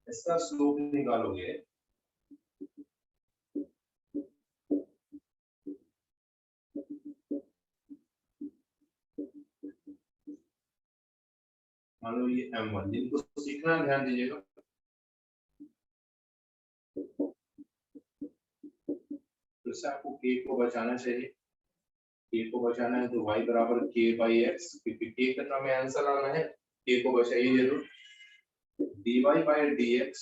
इसका स्लोप निकालोगे, मान लो ये m1, जिनको सीखना है ध्यान दीजिएगा। फिर से आपको k को बचाना चाहिए, k को बचाना है तो y बराबर k by x, क्योंकि k का टर्म में आंसर आना है, k को बचाइए जरूर। dy by dx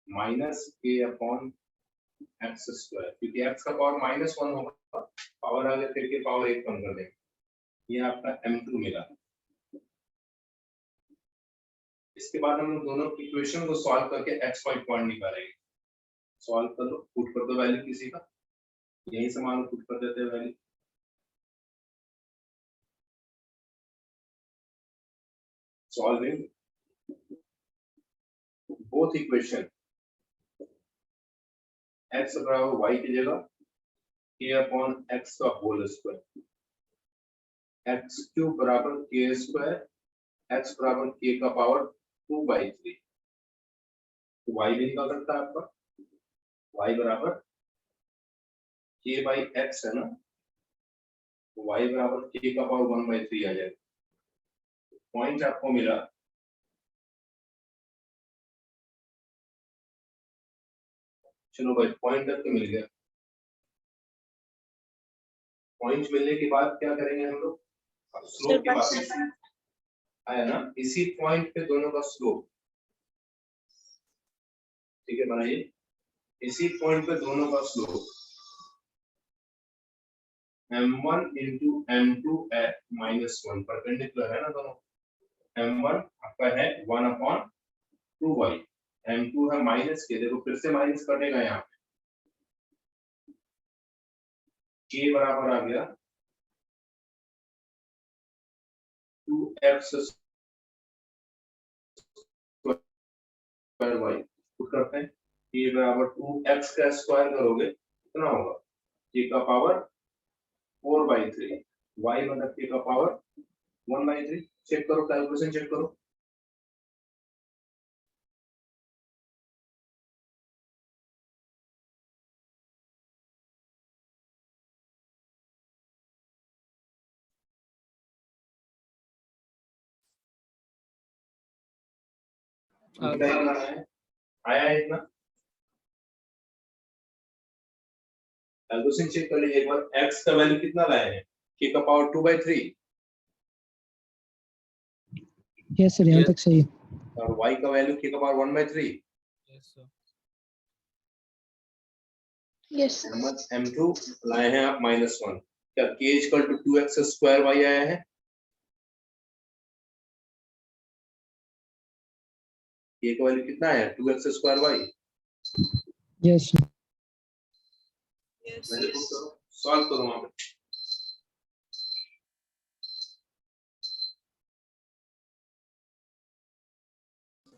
minus k upon x square, क्योंकि x का पावर -1 होगा, पावर आगे फिर के पावर 1 कम कर देंगे। ये आपका m2 मिला। इसके बाद हम लोग दोनों इक्वेशन को सॉल्व करके x y पॉइंट निकालेंगे। सॉल्व कर लो, पुट कर दो वैल्यू किसी का, यही समान पुट कर देते हैं value. Solving both equation, x बराबर y की जगह k अपॉन x का होल स्क्वायर, x क्यूब बराबर k स्क्वायर, x बराबर k का पावर 2/3। तो y भी निकाल सकता है आपका, y बराबर k by x है ना, तो y बराबर k का पावर 1/3 आ जाएगा। पॉइंट आपको मिला चलो भाई, पॉइंट तक तो मिल गया। पॉइंट मिलने के बाद क्या करेंगे हम लोग? स्लोप की बात आया ना, इसी पॉइंट पे दोनों का स्लोप, ठीक है बनाइए, इसी पॉइंट पे दोनों का slope m1 into m2 at -1 perpendicular है ना दोनों। m1 आपका है 1/2y, m2 है माइनस के, देखो फिर से माइनस कटेगा यहाँ पे, k बराबर आ गया 2x स्क्वायर y, पुट करते हैं, k बराबर 2x का स्क्वायर करोगे कितना होगा, k का पावर 4/3, y मतलब k का पावर 1/3। चेक करो, कैलकुलेशन चेक करो। कितना इतना है? आया है इतना? एल्गोरिथम चेक कर लीजिए एक बार, x का वैल्यू कितना लाए हैं, k का पावर 2/3 यस सर, यहाँ Yes. तक सही है। और y का वैल्यू k का power 1/3। Yes, sir. Yes. m1 m2 लाए हैं आप -1, क्या k equal to 2x² y आया है? k का वैल्यू कितना है, 2x² y। Yes sir. मैंने पुट करो, सॉल्व करो वहां पे।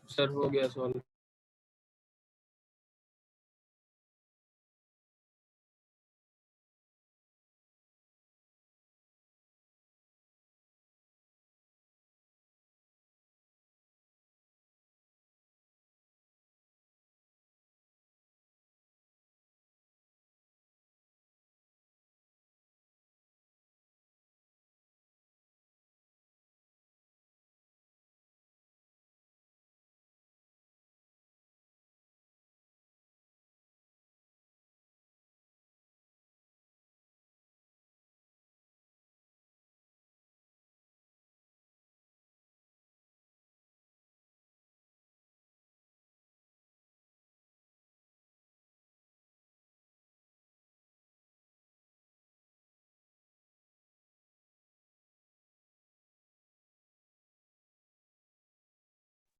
सर हो गया सॉल्व।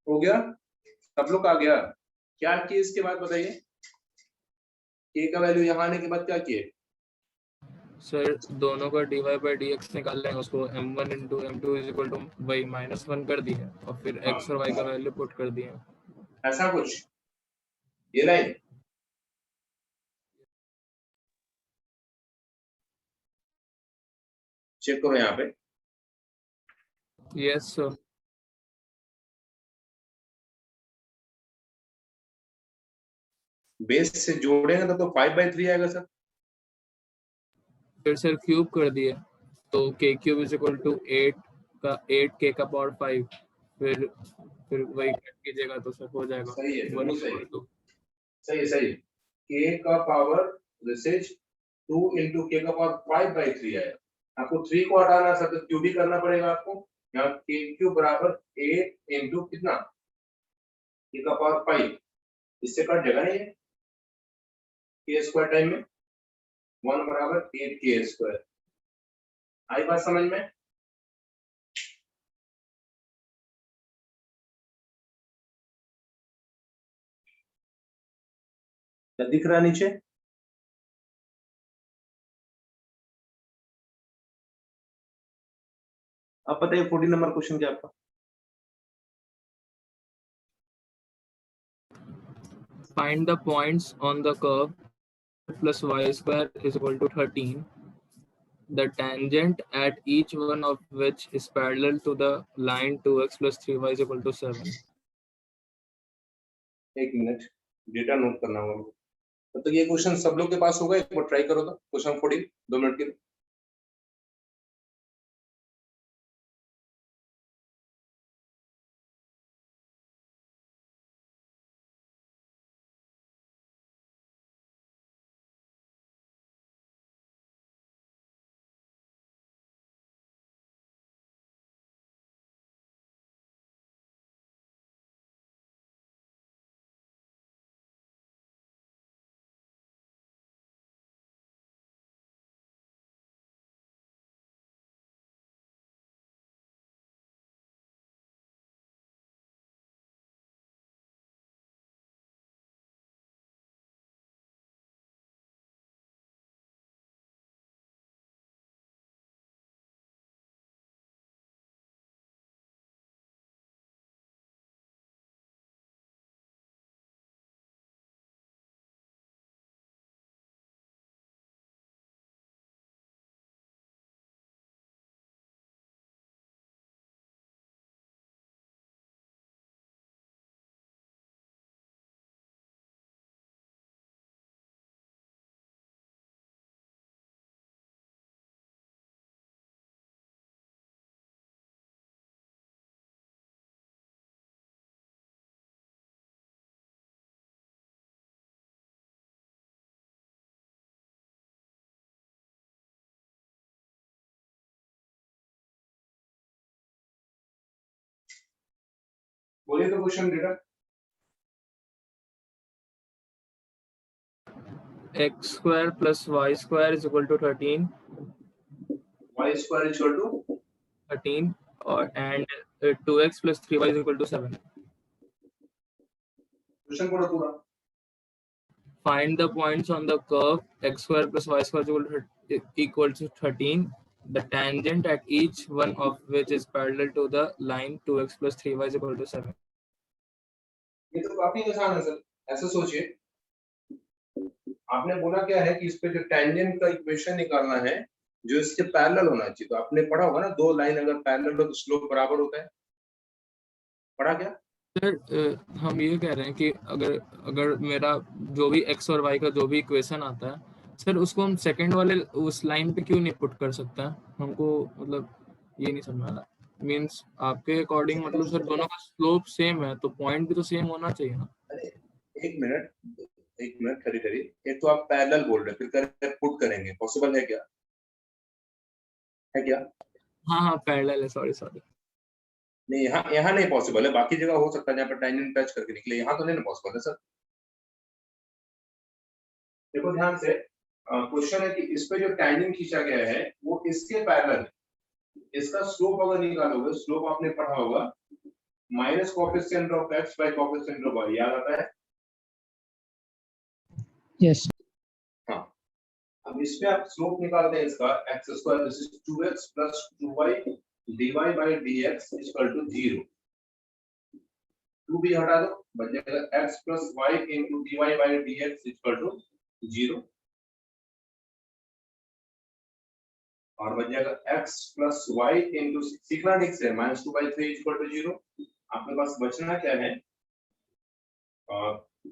हो गया, सब लोग आ गया। क्या किए इसके बाद बताइए, k का वैल्यू यहाँ आने के बाद क्या किए? सर दोनों का dy/dx निकाल लें, उसको m1 into m2 is equal to y -1 कर दिए और फिर x और y का वैल्यू पुट कर दिए। ऐसा कुछ, ये लाइन चेक करो यहाँ पे, यस सर। बेस से जोड़ेंगे तो 5/3 आएगा सर। फिर सर क्यूब कर दिए तो k³ is equal to 8 k का पावर 5, फिर वही कट कीजिएगा तो सर हो जाएगा सही है, 1 बिल्कुल सही है। Equal to. सही है, सही है। k का power this is 2 into k का पावर 5/3 आएगा। आपको 3 को हटाना है सर, तो क्यूब ही करना पड़ेगा आपको। यहाँ k³ बराबर 8 इंटू कितना, k का पावर 5, इससे कट जाएगा ना ये k² टाइम में, 1 बराबर 8k²। आई बात समझ में? क्या दिख रहा है नीचे? आप बताइए 14 नंबर क्वेश्चन क्या आपका? Find the points on the curve plus y square is equal to 13. The tangent at each one of which is parallel to the line 2x plus 3y is equal to 7. एक minute, data note करना होगा मुझे। तब तक ये question सब लोग के पास होगा, एक बार ट्राई करो तो क्वेश्चन 14, 2 मिनट के लिए। बोलिए तो क्वेश्चन बेटा। x square plus y square is equal to 13 y square equal to 13 or and 2x plus 3y is equal to 7. Question पढ़ो पूरा। Find the points on the curve x square plus y square is equal to 13. The tangent at each one of which is parallel to the line 2x plus 3y is equal to 7. ये तो काफी आसान है sir, ऐसे सोचिए। आपने बोला क्या है कि इस पे जो टेंजेंट का इक्वेशन निकालना है जो इसके पैरेलल होना चाहिए, तो आपने पढ़ा होगा ना, दो लाइन अगर पैरेलल हो तो स्लोप बराबर होता है, पढ़ा क्या? सर हम ये कह रहे हैं कि अगर अगर मेरा जो भी x और y का जो भी इक्वेशन आता है सर, उसको हम सेकंड वाले उस लाइन पे क्यों नहीं पुट कर सकते हैं? हमको मतलब ये नहीं समझ आ रहा। मींस आपके अकॉर्डिंग मतलब सर दोनों का स्लोप सेम है तो पॉइंट भी तो सेम होना चाहिए ना। अरे एक मिनट खड़ी करिए। एक तो आप पैरेलल बोल रहे हैं, फिर पुट करेंगे, पॉसिबल है क्या? है क्या? हाँ पैरेलल है, सॉरी नहीं, यहाँ नहीं पॉसिबल है, बाकी जगह हो सकता है जहाँ पर टेंजेंट टच करके निकले, यहाँ तो नहीं ना पॉसिबल है सर। देखो ध्यान से, क्वेश्चन है कि इस पे जो टेंजेंट खींचा गया है वो इसके पैरेलल है। इसका स्लोप अगर निकालोगे, स्लोप आपने पढ़ा होगा minus coefficient of x by coefficient of y, याद आता है? Yes. हाँ, अब इस पे आप स्लोप निकालते हैं इसका, x square this is 2x plus 2y dy by dx equal to 0। 2 भी हटा दो, बच जाएगा x plus y into dy by dx equal to 0, और बच जाएगा x प्लस y इनटू, सीखना ठीक से, -2/3 इक्वल टू 0। आपके पास बचना क्या है?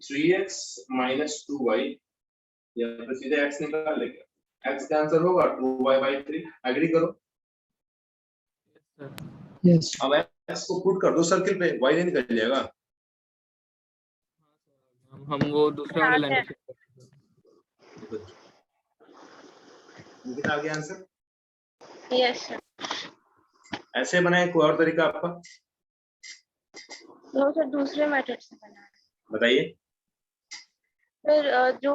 3x माइनस 2y, या फिर सीधे x निकाल लेंगे। x का आंसर होगा 2y/3। एग्री करो? Yes. अब x को पुट कर दो सर्किल पे, y नहीं निकल जाएगा। हम वो दूसरे वाले लाइन निकल आ गया आंसर। Yes sir. ऐसे बनाए, कोई और तरीका आपका नो सर, दूसरे मेथड से बना है। बताइए। सर जो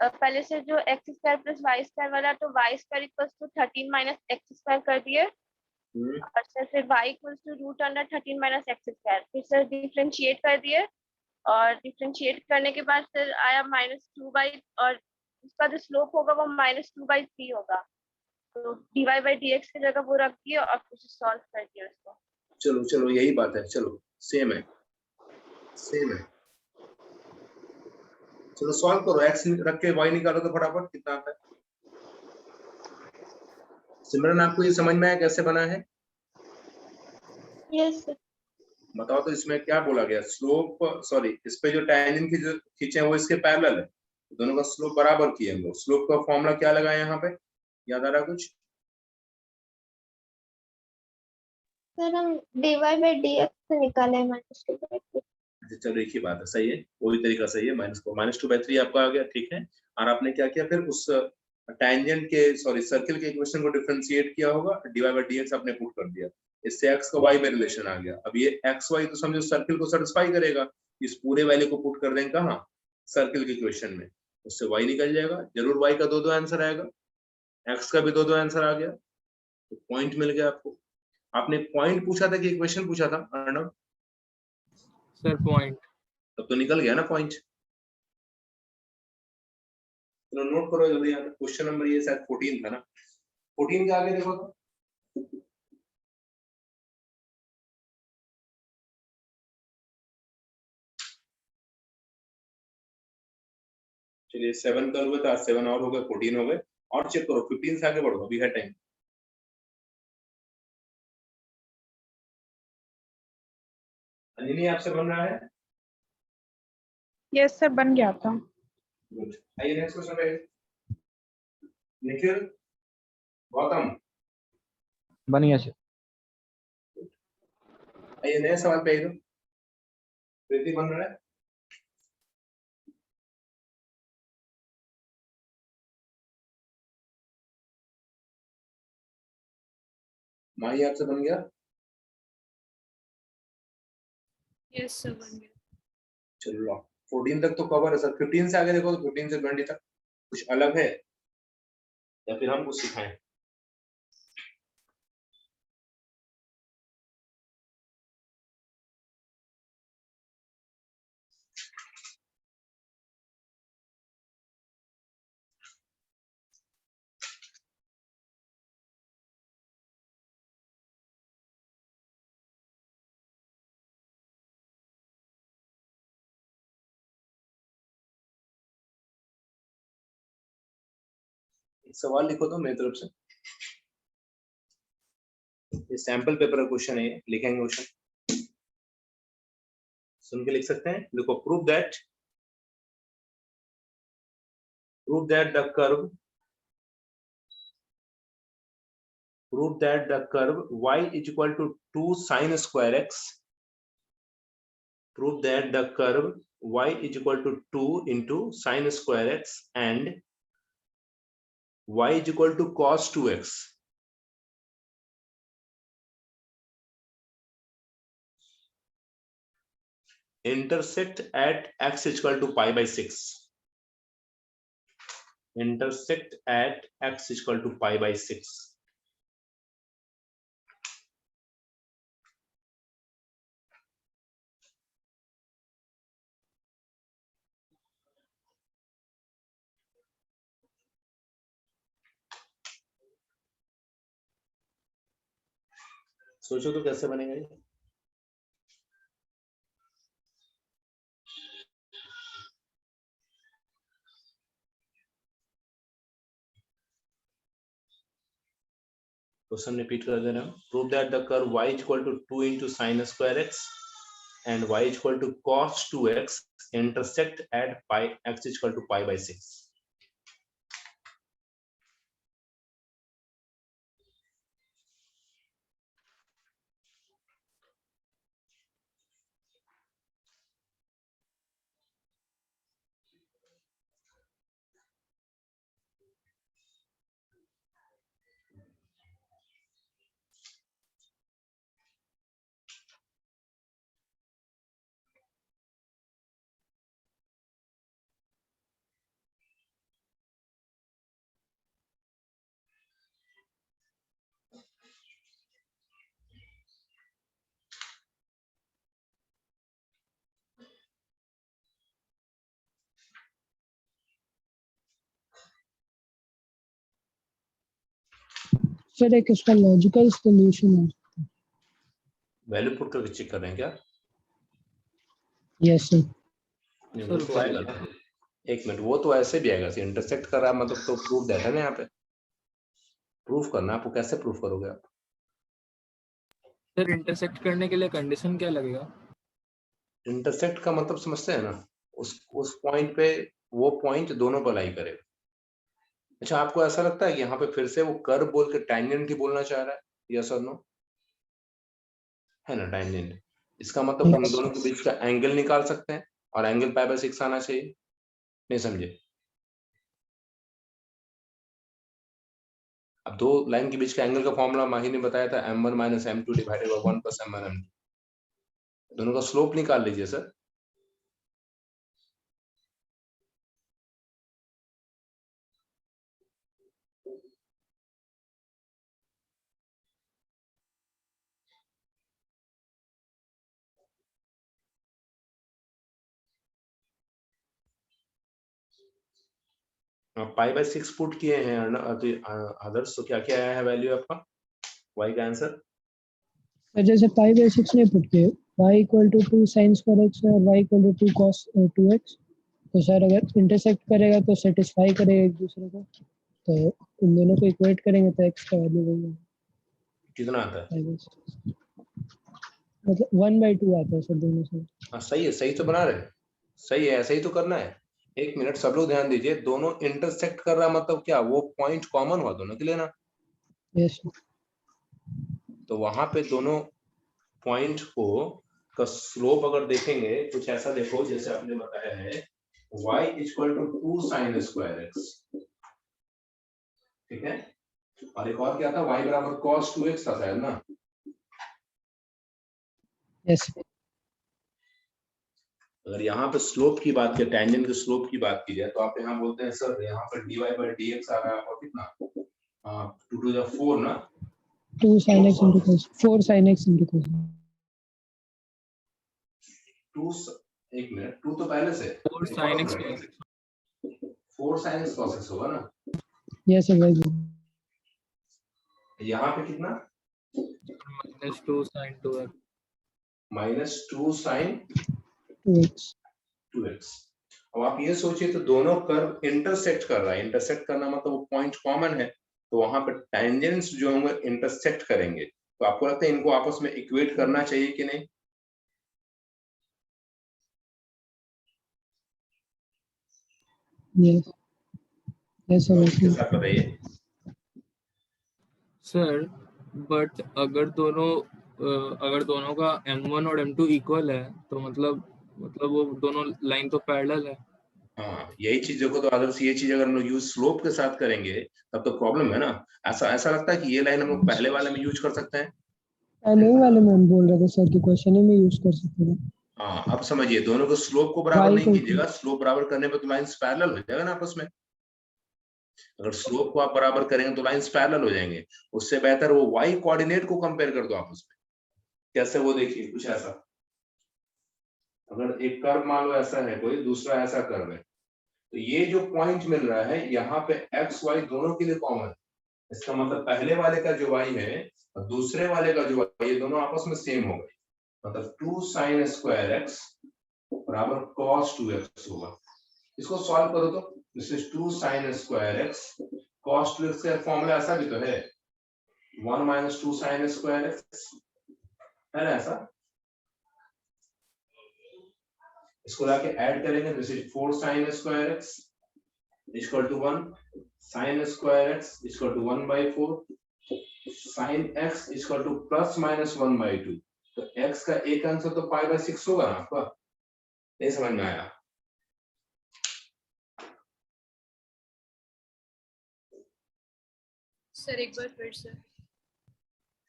पहले से जो x square plus y square वाला, तो y square equals to 13 minus x square कर दिए, और सर फिर y equals to root under 13 minus x square, फिर सर डिफरेंशिएट कर दिए, और डिफरेंशिएट करने के बाद सर आया -2 और उसका जो स्लोप होगा वो -2/3 होगा, तो dy बाई dx की जगह वो रख दिए और फिर सॉल्व कर दिया उसको। चलो यही बात है, चलो सेम है। चलो सॉल्व करो, x रख के y निकालो तो फटाफट, कितना आता है? सिमरन आपको ये समझ में आया कैसे बना है? Yes sir. बताओ तो इसमें क्या बोला गया? स्लोप, सॉरी, इस पे जो टेंजेंट की जो खींचे हैं वो इसके पैरेलल है, दोनों का स्लोप बराबर किए हम लोग। स्लोप का फॉर्मूला क्या लगाया यहाँ पे, याद आ रहा कुछ? सर हम dy by dx से निकाले -2/3। चलो एक ही बात है, सही है, वही तरीका सही है। -2/3 आपका आ गया, ठीक है। और आपने क्या किया फिर? उस टेंजेंट के, सॉरी सर्किल के इक्वेशन को डिफरेंशिएट किया होगा, dy by dx आपने पुट कर दिया, इससे x का y में रिलेशन आ गया। अब ये x y तो समझो सर्किल को सेटिस्फाई करेगा, इस पूरे वैल्यू को पुट कर देंगे कहाँ? सर्किल के इक्वेशन में, उससे y निकल जाएगा। जरूर y का दो आंसर आएगा, x का भी दो आंसर आ गया, तो पॉइंट मिल गया आपको। आपने पॉइंट पूछा था कि इक्वेशन पूछा था अर्णव? Sir point. तब तो निकल गया ना पॉइंट। चलो नोट करो जल्दी, यहाँ पे क्वेश्चन नंबर ये शायद 14 था ना, 14 के आगे देखो तो। चलिए 7 कल हुए था, 7 और हो गए, 14 हो गए। और चेक करो, 15 से आगे बढ़ो, अभी है टाइम। अंजलि आपसे बन रहा है? यस सर, बन गया था। गुड, आइए नेक्स्ट क्वेश्चन पे। निखिल, गौतम, बन गया सर। आइए नए सवाल पे आइए। प्रीति बन रहा है? माही आपसे बन गया? Yes, sir. बन गया. चलो लो 14 तक तो कवर है सर, 15 से आगे देखो तो 15 से 20 तक कुछ अलग है या फिर हम कुछ सिखाएं? एक सवाल लिखो तो मेरी तरफ से, ये सैंपल पेपर का क्वेश्चन है, लिखेंगे क्वेश्चन, सुन के लिख सकते हैं. देखो, prove that the curve y is equal to 2 sin square x. Prove that the curve y is equal to 2 into sin square x and y is equal to cos 2x. Intersect at x is equal to pi by 6. Intersect at x is equal to pi by 6. सोचो तो कैसे बनेगा ये? Question repeat कर दे रहे हैं. Prove that the curve y is equal to 2 into sin square x and y is equal to cos 2x intersect at pi x is equal to pi by 6. Sir एक इसका logical solution है. Value put करके check कर रहे हैं क्या? Yes sir. नहीं, वो तो आएगा ना. एक मिनट, वो तो ऐसे भी आएगा. इंटरसेक्ट कर रहा है मतलब तो प्रूफ देता है ना. यहाँ पे प्रूफ करना, आपको कैसे प्रूफ करोगे आप? सर इंटरसेक्ट करने के लिए कंडीशन क्या लगेगा? इंटरसेक्ट का मतलब समझते हैं ना, उस पॉइंट पे वो पॉइंट दोनों पर लाई करेगा. अच्छा, आपको ऐसा लगता है कि यहाँ पे फिर से वो कर्व बोल के टैंजेंट ही बोलना चाह रहा है? यस और नो? है ना टैंजेंट. इसका मतलब उन Yes. दोनों के बीच का एंगल निकाल सकते हैं और एंगल पाई बाय 6 आना चाहिए. नहीं समझे? अब दो लाइन के बीच का एंगल का फॉर्मूला माही ने बताया था, m1 minus m2 divided by 1 plus m1 m2. दोनों का स्लोप निकाल लीजिए सर. पाई बाय 6 पुट किए हैं आदर्श, तो क्या क्या आया है वैल्यू आपका y का आंसर? सर जैसे पाई बाय 6 नहीं पुट किए, y equal to 2 sin square x है और y equal to 2 cos 2x. तो सर अगर इंटरसेक्ट करेगा तो सेटिस्फाई करेगा एक दूसरे को, तो इन दोनों को इक्वेट करेंगे तो x का वैल्यू वही है. कितना आता है? मतलब 1/2 आता है सर दोनों से. हाँ सही है, सही तो बना रहे हैं. सही है, ऐसा ही तो करना है. एक मिनट सब लोग ध्यान दीजिए. दोनों इंटरसेक्ट कर रहा मतलब क्या, वो पॉइंट कॉमन हुआ दोनों के लिए ना. यस. तो वहां पे दोनों पॉइंट को का स्लोप अगर देखेंगे कुछ ऐसा देखो जैसे आपने बताया है y equal to 2 sin square x. ठीक है. और एक और क्या था, y बराबर cos 2x था शायद ना. यस. अगर यहाँ पे स्लोप की बात की, टेंजेंट के स्लोप की बात की जाए तो आप यहाँ बोलते हैं सर यहाँ पर dy by dx आ रहा है और कितना 2 to the 4 ना 2 sin x into cos 4 sin x into cos 2 एक मिनट 2 तो पहले से 4 sin x cos 4 sin x cos x होगा ना, yes sir right यहाँ पे कितना minus 2 sin 2x -2 sin 2x 2x। अब आप ये सोचिए तो दोनों कर्व इंटरसेक्ट कर रहा है, इंटरसेक्ट करना मतलब वो पॉइंट कॉमन है, तो वहां पर टेंजेंट्स जो होंगे इंटरसेक्ट करेंगे, तो आपको लगता है इनको आपस में इक्वेट करना चाहिए कि नहीं? yes yes sir इसके right साथ बताइए। सर बट अगर दोनों का m1 और m2 इक्वल है तो मतलब वो दोनों लाइन तो पैरेलल है। हाँ यही चीज देखो, तो अगर ये चीज अगर हम लोग यूज स्लोप के साथ करेंगे तब तो प्रॉब्लम है ना। ऐसा लगता है कि ये लाइन हम लोग पहले वाले में यूज कर सकते हैं। पहले वाले में हम बोल रहे थे सर कि क्वेश्चन ही में यूज कर सकते हैं। हाँ अब समझिए, दोनों को स्लोप को बराबर Y नहीं को कीजिएगा, स्लोप बराबर करने पे तो लाइंस पैरेलल हो जाएगा ना आपस में। अगर स्लोप को आप बराबर करेंगे तो लाइंस पैरेलल हो जाएंगे, उससे बेहतर वो y कोऑर्डिनेट को कंपेयर कर दो आपस में। कैसे, वो देखिए कुछ ऐसा, अगर एक कर्व मान लो ऐसा है कोई, दूसरा ऐसा कर्व है, तो ये जो पॉइंट मिल रहा है यहाँ पे x y दोनों के लिए कॉमन है। इसका मतलब पहले वाले का जो y है और दूसरे वाले का जो y, ये दोनों आपस में सेम हो गए, मतलब 2 sin स्क्वायर x बराबर cos 2x होगा। इसको सॉल्व करो तो this is 2 sin square x cos 2x का फॉर्मूला ऐसा भी तो है 1 minus 2 sin स्क्वायर x, है ना ऐसा। इसको लाके ऐड करेंगे, this is 4 sin square x equal to 1 sin square x equal to 1 by 4 sin x equal to plus minus 1 by 2। तो x का एक आंसर तो पाई बाय 6 होगा ना आपका। नहीं समझ में आया? सर एक बार फिर से।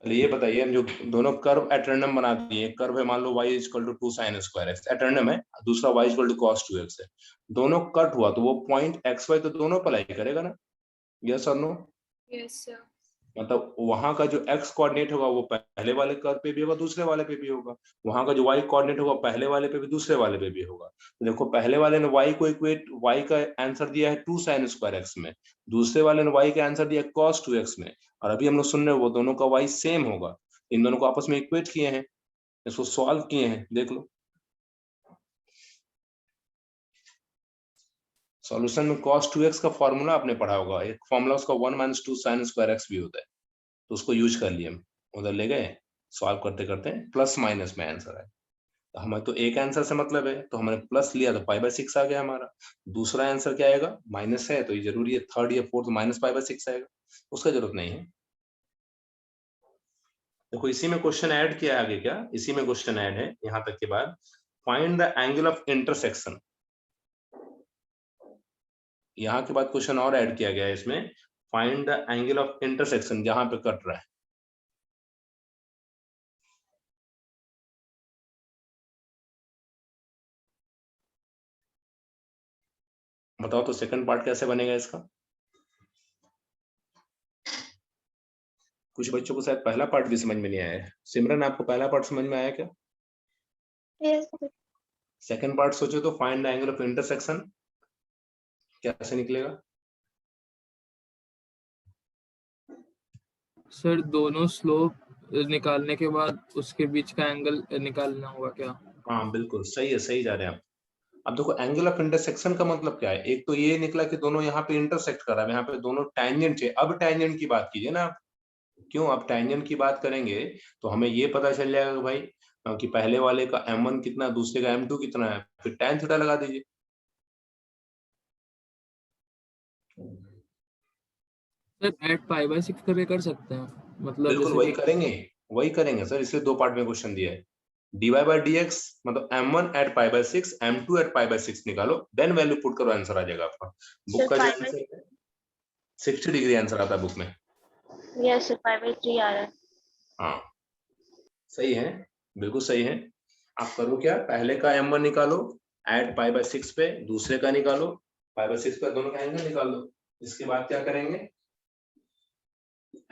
चलिए ये बताइए, हम जो दोनों कर्व एट रैंडम बना दिए, एक कर्व है मान लो y equal to 2 sin square x at random है, दूसरा y equal to cos 2x है, दोनों कट हुआ तो वो पॉइंट xy तो दोनों पर लाई करेगा ना, यस और नो? Yes sir. मतलब वहां का जो x कोऑर्डिनेट होगा वो पहले वाले कर्व पे भी होगा, दूसरे वाले पे भी होगा, वहां का जो y कोऑर्डिनेट होगा पहले वाले पे भी दूसरे वाले पे भी होगा। तो देखो पहले वाले ने y को इक्वेट, y का आंसर दिया है 2 sin स्क्वायर x में, दूसरे वाले ने y का आंसर दिया है cos 2x में, और अभी हम लोग सुन रहे हैं वो दोनों का y सेम होगा, इन दोनों को आपस में इक्वेट किए हैं, इसको सॉल्व किए हैं, देख लो सॉल्यूशन में cos 2x का फॉर्मूला आपने पढ़ा होगा, एक फॉर्मूला उसका 1 minus 2 sin स्क्वायर x भी होता है, तो उसको यूज कर लिए हम, उधर ले गए, सॉल्व करते करते प्लस माइनस में आंसर आया। तो हमें तो एक आंसर से मतलब है, तो हमने प्लस लिया तो पाई बाय 6 आ गया हमारा। दूसरा आंसर क्या आएगा, माइनस है तो ये जरूरी है, थर्ड या फोर्थ माइनस पाई बाय 6 आएगा, उसका जरूरत नहीं है। देखो इसी में क्वेश्चन ऐड किया है आगे, क्या इसी में क्वेश्चन ऐड है यहाँ तक के बाद, find the angle of intersection. यहाँ के बाद क्वेश्चन और ऐड किया गया है इसमें, find the angle of intersection जहां पे कट रहा है। बताओ तो सेकंड पार्ट कैसे बनेगा इसका? कुछ बच्चों को शायद पहला पार्ट भी समझ में नहीं आया है। सिमरन आपको पहला पार्ट समझ में आया क्या? यस सेकंड पार्ट सोचो तो, find the angle of intersection कैसे निकलेगा? सर दोनों स्लोप निकालने के बाद उसके बीच का एंगल निकालना होगा क्या? हाँ बिल्कुल सही है, सही जा रहे हैं आप। अब देखो एंगल ऑफ इंटरसेक्शन का मतलब क्या है, एक तो ये निकला कि दोनों यहाँ पे इंटरसेक्ट कर रहा है, यहाँ पे दोनों टैंजेंट है। अब टैंजेंट की बात कीजिए ना आप, क्यों अब टैंजेंट की बात करेंगे तो हमें ये पता चल जाएगा कि भाई कि पहले वाले का m1 कितना, दूसरे का m2 कितना है, फिर tan थीटा लगा दीजिए। सर एट पाई बाय 6 करके कर सकते हैं, मतलब बिल्कुल जैसे वही करेंगे सर, इसलिए दो पार्ट में क्वेश्चन दिया है। dy by dx मतलब m1 at pi by 6, m2 at pi by 6 निकालो, देन वैल्यू पुट करो, आंसर आ जाएगा आपका। बुक का जो आंसर है 60 डिग्री आंसर आता है बुक में। यस पाई बाय 3 आ रहा है। हाँ सही है, बिल्कुल सही है। आप करो क्या, पहले का m1 निकालो, ऐड पाई बाय 6 पे दूसरे का निकालो, पाई बाय 6 पे दोनों का एंगल निकाल दो। इसके बाद क्या करेंगे,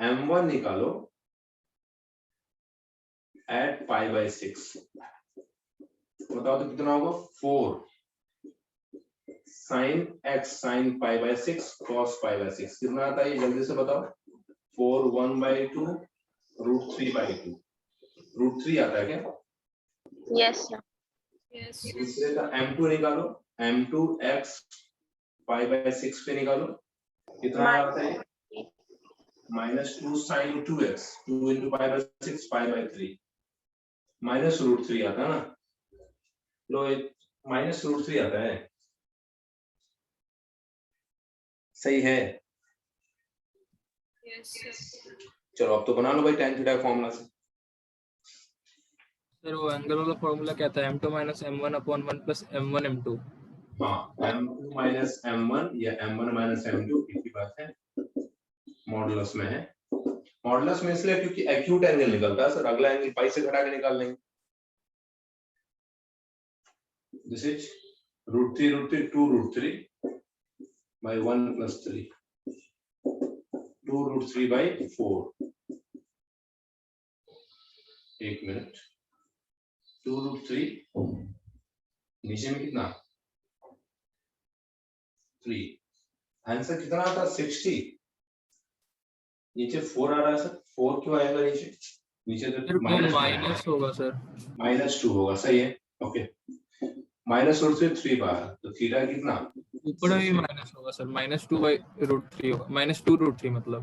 m1 निकालो ऐड पाई बाय 6, बताओ तो कितना होगा, 4 sine x sine pi by 6 cos pi by 6 कितना आता है ये जल्दी से बताओ, 4 1/2 √3/2 √3 आता है क्या? Yes, sir. Yes. दूसरे का m2 निकालो, m2 x पाई बाय 6 पे निकालो, कितना आता है, -2 sin 2x 2 into pi by 6 pi by 3 -√3 आता है ना, लो -√3 आता है, सही है। Yes, sir. चलो अब तो बना लो भाई tan थीटा का फॉर्मूला से। सर वो एंगल वाला फॉर्मूला क्या था, m2 - m1/1 + m1 m2। हाँ m2 - m1 या m1 - m2 की बात है, मॉडुलस में है। मॉडुलस में इसलिए क्योंकि एक्यूट एंगल निकलता है सर, अगला एंगल पाई से घटा के निकाल लेंगे। दिस इज √3 2 √3 by 1 + 3 2 √3/4, एक मिनट, 2 √3 नीचे में कितना 3, आंसर कितना आता है 60, नीचे 4 आ रहा है सर, 4 क्यों आएगा नीचे, नीचे सर तो वो माइनस माइनस होगा सर। -2 होगा, सही है, ओके। -√3 बाहर, तो थीटा कितना, ऊपर भी माइनस होगा सर, -2/√3 होगा, -2 √3 मतलब।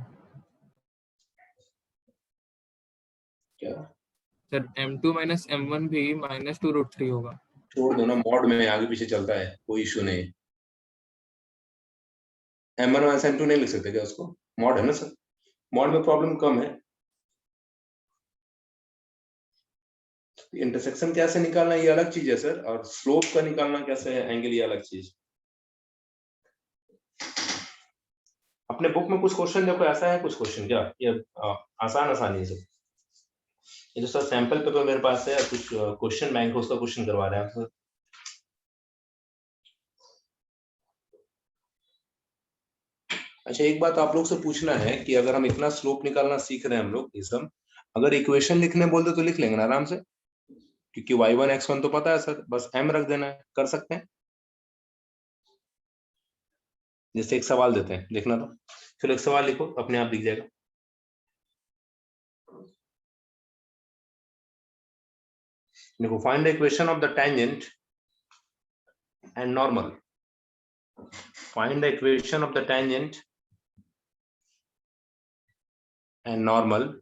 क्या सर m2 - m1 भी -2 √3 होगा। छोड़ दो ना, मॉड में आगे पीछे चलता है, कोई इशू नहीं। m1 - m2 नहीं लिख सकते क्या उसको, मॉड है ना सर, मॉड में प्रॉब्लम कम है। इंटरसेक्शन कैसे निकालना ये अलग चीज है सर, और स्लोप का निकालना कैसे है एंगल ये अलग चीज। अपने बुक में कुछ क्वेश्चन देखो ऐसा है, कुछ क्वेश्चन क्या ये आसान आसानी से, ये जो सर सैंपल पेपर मेरे पास है, कुछ क्वेश्चन बैंक है उसका क्वेश्चन करवा रहे हैं सर। अच्छा एक बात आप लोग से पूछना है कि अगर हम इतना स्लोप निकालना सीख रहे हैं हम लोग इसम, अगर इक्वेशन लिखने बोल दे तो लिख लेंगे ना आराम से, क्योंकि y1 x1 तो पता है सर, बस m रख देना है, कर सकते हैं। जैसे एक सवाल देते हैं, देखना तो, फिर एक सवाल लिखो अपने आप दिख जाएगा। देखो, find the equation of the tangent and normal, find the equation of the tangent and normal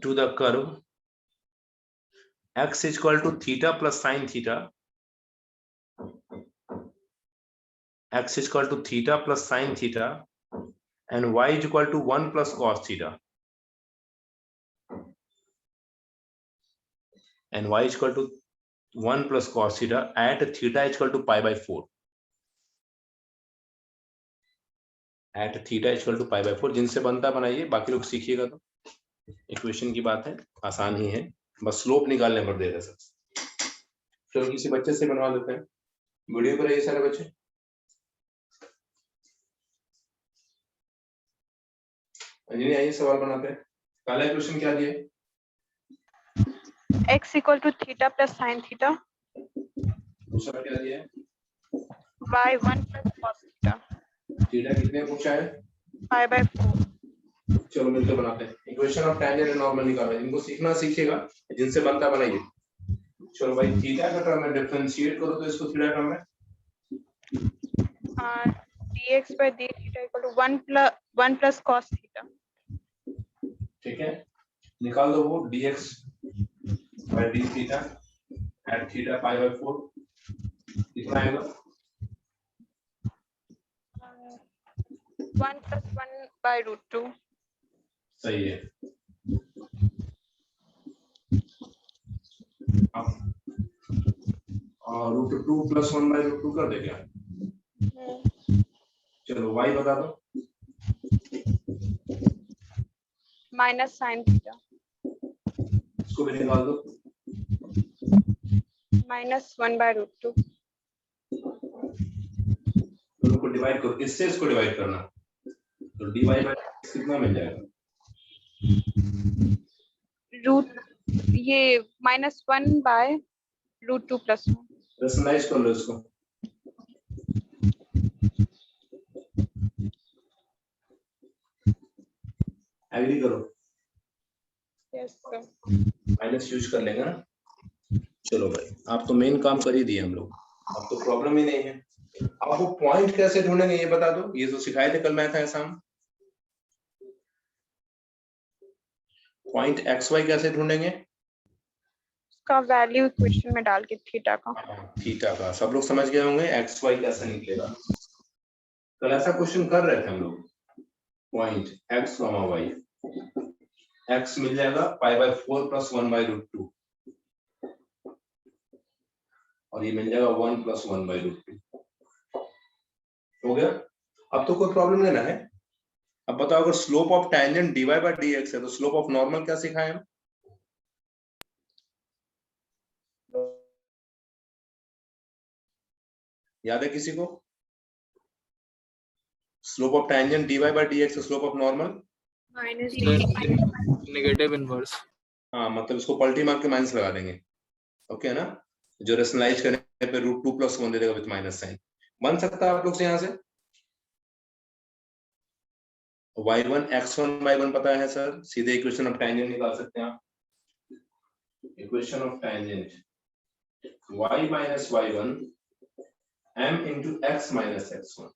to the curve x is equal to theta plus sin theta, x is equal to theta plus sin theta, and y is equal to 1 plus cos theta, and y is equal to 1 plus cos theta at theta is equal to pi by 4, at theta is equal to pi by 4, जिनसे बनता बनाइए, बाकी लोग सीखिएगा तो, equation की बात है, आसान ही है, बस स्लोप निकालने पर देगा सर। चलो किसी बच्चे से बनवा लेते हैं, वीडियो पर ये सारे बच्चे। अंजलि आइए सवाल बनाते हैं। पहला क्वेश्चन क्या दिया, X equal to theta plus sin theta, दूसरा क्या दिया है, y1 plus cos theta, theta कितने पूछा है, pi by 4. चलो मिलकर बनाते हैं। Equation of tangent and normal निकालना है, इनको सीखना सीखिएगा, जिनसे बनता बनाइए। चलो भाई थीटा का टर्म में डिफरेंशिएट करो तो इसको थीटा टर्म में dx by d theta equal to 1 plus cos theta. ठीक है, निकाल दो वो dx by d theta at theta pi by 4 कितना आएगा, 1 plus 1 by √2. सही है। और √2 + 1 by √2 कर दे क्या, चलो y बता दो, Minus sin theta. इसको उसको भी निकाल दो। -1/√2। दोनों को डिवाइड करो, इससे इसको डिवाइड करना, तो dy बाय कितना मिल जाएगा? ये -1/√2 + 1। रेशनलाइज कर लो इसको। एग्री करो, यस सर। माइनस यूज कर लेंगे ना। चलो भाई, आप तो मेन काम कर ही दिए हम लोग, अब तो प्रॉब्लम ही नहीं है। आपको पॉइंट कैसे ढूंढेंगे ये बता दो, ये तो सिखाए थे कल मैथ ऐसा हम। पॉइंट एक्स वाई कैसे ढूंढेंगे? का वैल्यू इक्वेशन में डाल के थीटा का। थीटा का सब लोग समझ गए होंगे, एक्स वाई कैसे निकलेगा। कल ऐसा क्वेश्चन कर रहे थे हम लोग। Point x comma y, x मिल जाएगा π/4 + 1/√2 और ये मिल जाएगा 1 + 1/√2। हो गया। अब तो कोई प्रॉब्लम नहीं ना है। अब बताओ, अगर slope of tangent dy by dx है तो स्लोप ऑफ नॉर्मल क्या सिखाए हम? याद है किसी को? Slope of tangent dy by dx है slope of normal negative inverse. हाँ, मतलब इसको पलटी मार के माइनस लगा देंगे। ओके है ना? जो रेशनलाइज करने पे √2 + 1 दे देगा विद माइनस साइन। बन सकता है आप लोग से यहाँ से y1 x1 y1 पता है सर, सीधे इक्वेशन ऑफ टेंजेंट निकाल सकते हैं आप। Equation of tangent y - y1 m × x - x1,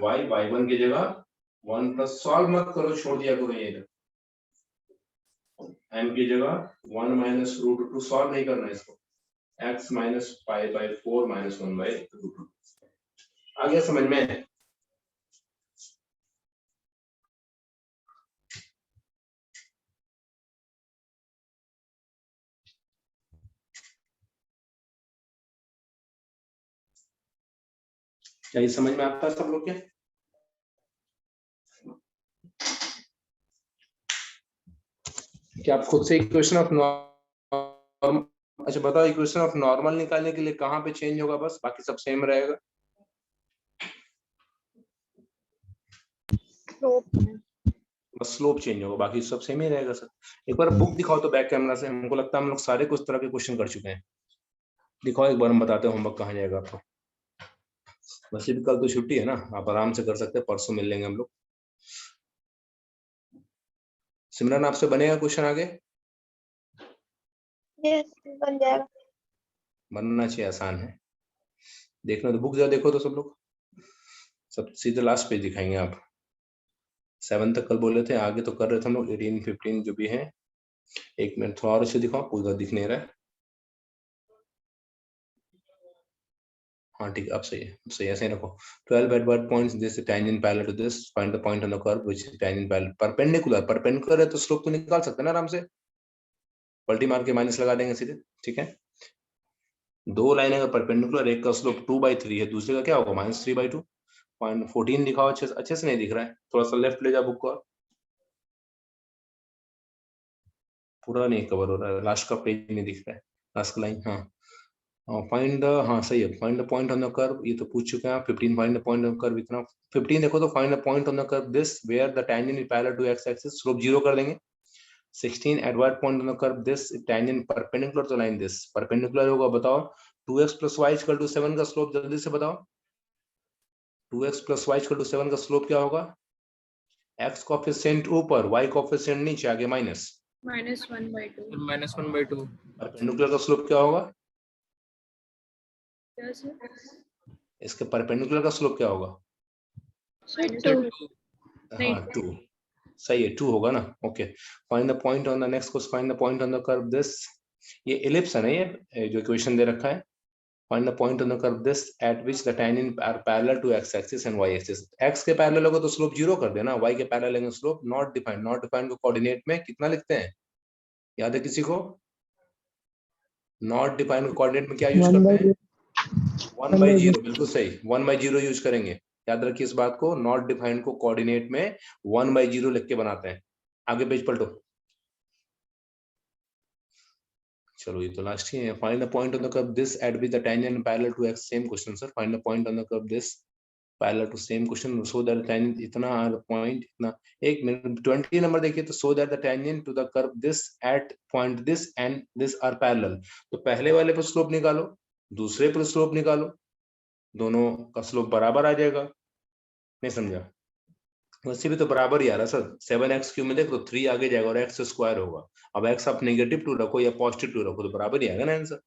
y y1 की जगह 1 + सॉल्व मत करो, छोड़ दिया करो ये, m की जगह 1 - √2 सॉल्व नहीं करना इसको, x - π/4 - 1/√2। आ गया समझ में? क्या ये समझ में आता है सब लोग के? क्या आप खुद से इक्वेशन ऑफ नॉर्मल, अच्छा बताओ, इक्वेशन ऑफ नॉर्मल निकालने के लिए कहाँ पे चेंज होगा? बस बाकी सब सेम रहेगा। बस स्लोप चेंज होगा, बाकी सब सेम ही रहेगा सर। एक बार बुक दिखाओ तो बैक कैमरा से, हमको लगता है हम लोग सारे कुछ तरह के क्वेश्चन कर चुके हैं। दिखाओ एक बार, हम बताते हैं होमवर्क कहाँ जाएगा आपको। वैसे भी कल तो छुट्टी है ना, आप आराम से कर सकते हैं, परसों मिल लेंगे हम लोग। सिमरन आपसे बनेगा क्वेश्चन आगे? यस बन जाएगा। बनना चाहिए, आसान है। देखना तो बुक जरा देखो तो सब लोग, सब सीधे लास्ट पेज दिखाएंगे आप। 7 तक कल बोले थे, आगे तो कर रहे थे हम लोग 18 15 जो भी है। एक मिनट थोड़ा और अच्छे दिखाओ, पूरा दिख नहीं रहा है। हाँ ठीक है, अब सही है, अब सही है, ऐसे ही रखो। 12 at what points this tangent parallel to this, find the point on the curve which is tangent parallel perpendicular है तो स्लोप तो निकाल सकते हैं ना आराम से, पलटी मार के माइनस लगा देंगे सीधे। ठीक है, दो लाइनें का परपेंडिकुलर, एक का स्लोप 2/3 है, दूसरे का क्या होगा -3/2। पॉइंट 14 दिखाओ, अच्छे से नहीं दिख रहा है, थोड़ा सा लेफ्ट ले जाओ बुक को, पूरा नहीं कवर हो रहा है, लास्ट का पेज नहीं दिख रहा है, लास्ट का लाइन। हाँ फाइंड द, हाँ सही है, find the point on the curve, ये तो पूछ चुके हैं आप। 15 find the point on the curve, इतना 15 देखो तो find the point on the curve this where the tangent is parallel to x axis, slope 0 कर देंगे। 16 at what point on the curve this tangent perpendicular to line this, perpendicular होगा, बताओ 2x + y = 7 का slope जल्दी से बताओ। 2x + y = 7 का slope क्या होगा? x कोएफिशिएंट ऊपर, y कोएफिशिएंट नीचे, आगे माइनस -1/2। -1/2। परपेंडिकुलर का स्लोप क्या होगा? क्या सर? इसके परपेंडिकुलर का स्लोप क्या होगा? -2। नहीं। हाँ 2, सही है, 2 होगा ना। Okay, find the point on the next question, find the point on the curve this, ये एलिप्स है ना, ये जो इक्वेशन दे रखा है। Find the point on the curve this at which the tangent are parallel to x axis and y axis. X के parallel होगा तो स्लोप 0 कर देना, वाई के पैरेलल लेंगे slope not defined. Not defined को कोऑर्डिनेट में कितना लिखते हैं, याद है किसी को? नॉट डिफाइंड को कोऑर्डिनेट में क्या यूज करते हैं? 1/0, बिल्कुल सही, 1/0 यूज करेंगे। याद रखिए इस बात को, नॉट डिफाइंड को कोऑर्डिनेट में 1/0 लिख के बनाते हैं। आगे पेज पलटो। चलो ये तो लास्ट ही है. Find the point on the curve this at which the tangent parallel to x. Same question sir. Find the point on the curve this parallel to same question so that the tangent इतना और point इतना. एक minute 20 नंबर देखिए तो so that the tangent to the curve this at point this and this are parallel. तो पहले वाले पर स्लोप निकालो, दूसरे पर स्लोप निकालो, दोनों का स्लोप बराबर आ जाएगा. नहीं समझा? वैसे भी तो बराबर ही आ रहा सर. 7x³ में देख तो 3 आगे जाएगा और x स्क्वायर होगा. अब x आप नेगेटिव 2 रखो या पॉजिटिव 2 रखो तो बराबर ही आएगा ना answer.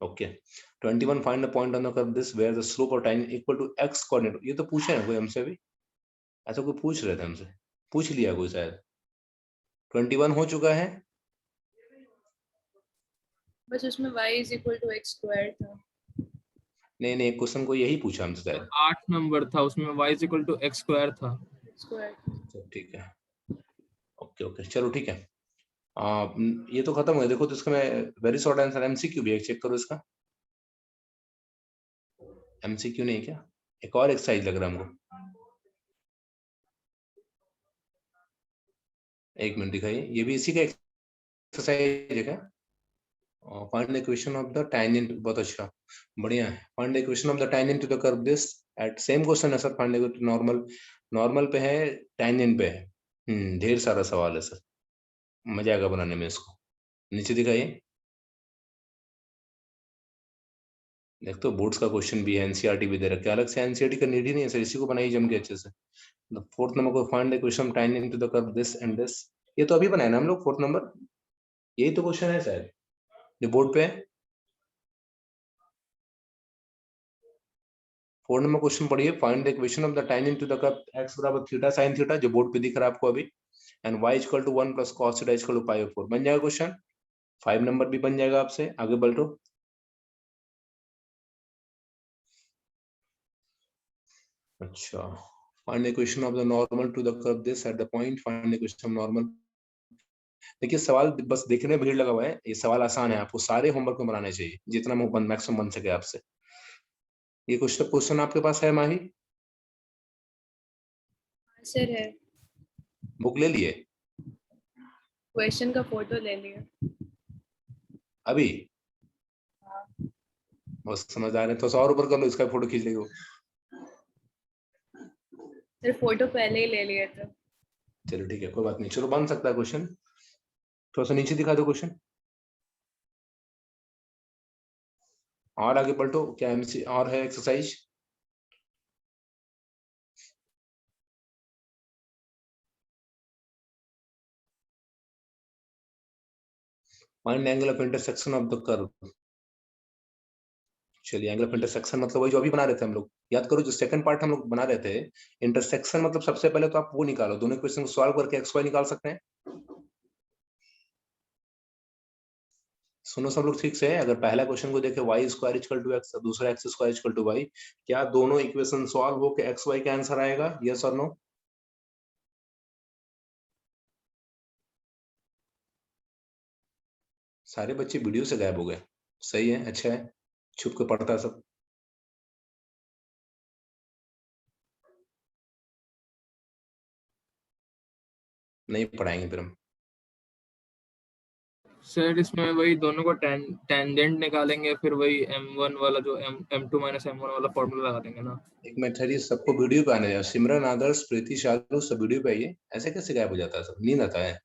Okay. 21 find the point on the curve this where the slope of tan equal to x coordinate. ये तो पूछे ना कोई हमसे भी, ऐसा कोई पूछ रहे थे हमसे, पूछ लिया कोई शायद. 21 हो चुका है. बस उसमें y is equal to x square था. नहीं क्वेश्चन को यही पूछा हमसे शायद. 8 नंबर था, उसमें y is equal to x square था. Square. ठीक है. ओके चलो ठीक है. ये तो खत्म हो गया. देखो तो इसका मैं वेरी शॉर्ट आंसर एमसीक्यू भी एक चेक करो इसका. एमसीक्यू नहीं क्या, एक और एक्सरसाइज लग रहा है हमको. एक मिनट दिखाइए. ये भी इसी का एक्सरसाइज है क्या? Find the equation of the tangent. बहुत अच्छा, बढ़िया है. Find the equation of the tangent to the curve this at. Same question है सर. फाइंड द नॉर्मल पे है, टेंजेंट पे है. ढेर सारा सवाल है सर, मजा आएगा बनाने में इसको. नीचे दिखाइए. देख तो बोर्ड्स का क्वेश्चन भी है, एनसीईआरटी भी दे रखा है. अलग से एनसीईआरटी का नीड ही नहीं है सर, इसी को बनाइए जम के अच्छे से. द फोर्थ नंबर को find the equation of tangent to the curve this and this. ये तो अभी बनाया ना हम लोग फोर्थ नंबर. यही तो क्वेश्चन है शायद जो बोर्ड पे है. 4 नंबर क्वेश्चन पढ़िए. Find the equation of the tangent to the curve x बराबर थीटा sin थीटा, जो बोर्ड पे दिख रहा है आपको अभी, and y equal to 1 plus cos theta equal to pi by 4. बन जाएगा क्वेश्चन. 5 नंबर भी बन जाएगा आपसे. आगे बढ़ो. अच्छा. Find the equation of the normal to the curve this at the point. Find the equation of normal. देखिए सवाल बस देखने में भीड़ लगा हुआ है. ये सवाल आसान है, आपको सारे होमवर्क में बनाने चाहिए जितना मैक्सिमम बन सके आपसे. ये क्वेश्चन आपके पास है माही? आंसर है. बुक ले लिए? क्वेश्चन का फोटो ले लिया अभी? बस समझ आ रहे हैं. तो और ऊपर कर लो, इसका फोटो खींच लेंगे. सर फोटो पहले ही ले लिया था. चलो ठीक है, कोई बात नहीं. चलो बन सकता है क्वेश्चन. थोड़ा सा नीचे दिखा दो क्वेश्चन. और आगे पलटो. क्या एमसी और है exercise? Find angle of intersection of the curve. चलिए, एंगल ऑफ इंटरसेक्शन मतलब वही जो अभी बना रहे थे हम लोग. याद करो जो सेकंड पार्ट हम लोग बना रहे थे. इंटरसेक्शन मतलब सबसे पहले तो आप वो निकालो, दोनों इक्वेशन को सॉल्व करके एक्स वाई निकाल सकते हैं. सुनो सब लोग ठीक से. अगर पहला क्वेश्चन को देखे y square equal to x, दूसरा x square equal to y, क्या दोनों इक्वेशन सॉल्व होकर एक्स वाई का आंसर आएगा? यस और नो? सारे बच्चे वीडियो से गायब हो गए. सही है, अच्छा है. छुप के पढ़ता है सब. नहीं पढ़ाएंगे फिर हम. सर इसमें वही दोनों को टेंजेंट निकालेंगे, फिर वही m1 वाला जो m2 माइनस m1 वाला फॉर्मूला लगा देंगे ना. एक मिनट ठहरिए, सबको वीडियो पे आने जाओ. सिमरन, आदर्श, प्रीति, शालू सब वीडियो पे आइए. ऐसे कैसे गायब हो जाता है सब? नींद आता है.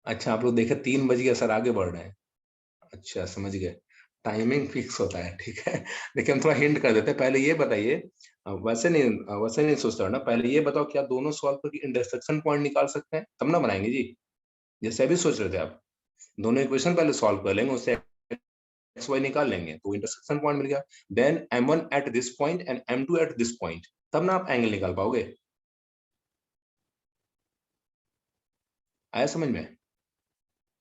अच्छा, आप लोग देखे 3 बज गया सर, आगे बढ़ रहे हैं. अच्छा समझ गए. टाइमिंग फिक्स होता है. ठीक है. देखिए हम थोड़ा हिंट कर देते हैं. पहले ये बताइए, वैसे नहीं सोचता ना. पहले ये बताओ क्या दोनों सॉल्व करके इंटरसेक्शन पॉइंट निकाल सकते हैं? तब ना बनाएंगे जी. जैसे अभी सोच रहे थे आप. दोनों इक्वेशन पहले सॉल्व कर लेंगे, उससे एक्स वाई निकाल लेंगे तो इंटरसेक्शन पॉइंट मिल गया. Then m1 at this point and m2 at this point. तब ना आप एंगल निकाल पाओगे. आया समझ में?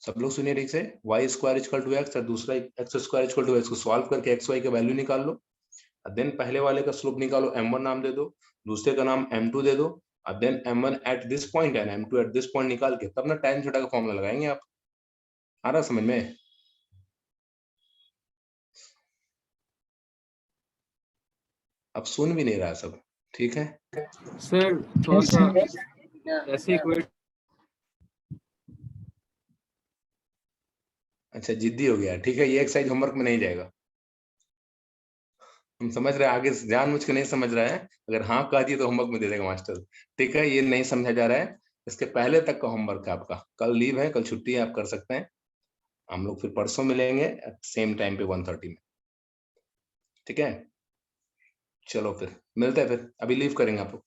सब लोग सुनिए ठीक से. Y square equal to x और दूसरा x square equal to x को सॉल्व करके एक्स वाई का वैल्यू निकाल लो. देन पहले वाले का स्लोप निकालो, m1 नाम दे दो, दूसरे का नाम m2 दे दो. और then m1 at this point and m2 at this point निकाल के तब ना tan थीटा का फॉर्मूला लगाएंगे आप. आ रहा समझ में? अब सुन भी नहीं रहा सब. ठीक है सर थोड़ा Yes, सा sir. ऐसे इक्वेट अच्छा जिद्दी हो गया, ठीक है, ये एक्सरसाइज होमवर्क में नहीं जाएगा। हम समझ रहे हैं, आगे जानबूझ के नहीं समझ रहा है, अगर हाँ कह दिए तो होमवर्क में दे देगा मास्टर। ठीक है, ये नहीं समझा जा रहा है, इसके पहले तक का होमवर्क है आपका। कल लीव है, कल छुट्टी है, आप कर सकते हैं। हम लोग फिर परसों मिलेंगे सेम टाइम पे 1:30 में। ठीक है, चलो फिर मिलते हैं, फिर अभी लीव करेंगे आप लोग।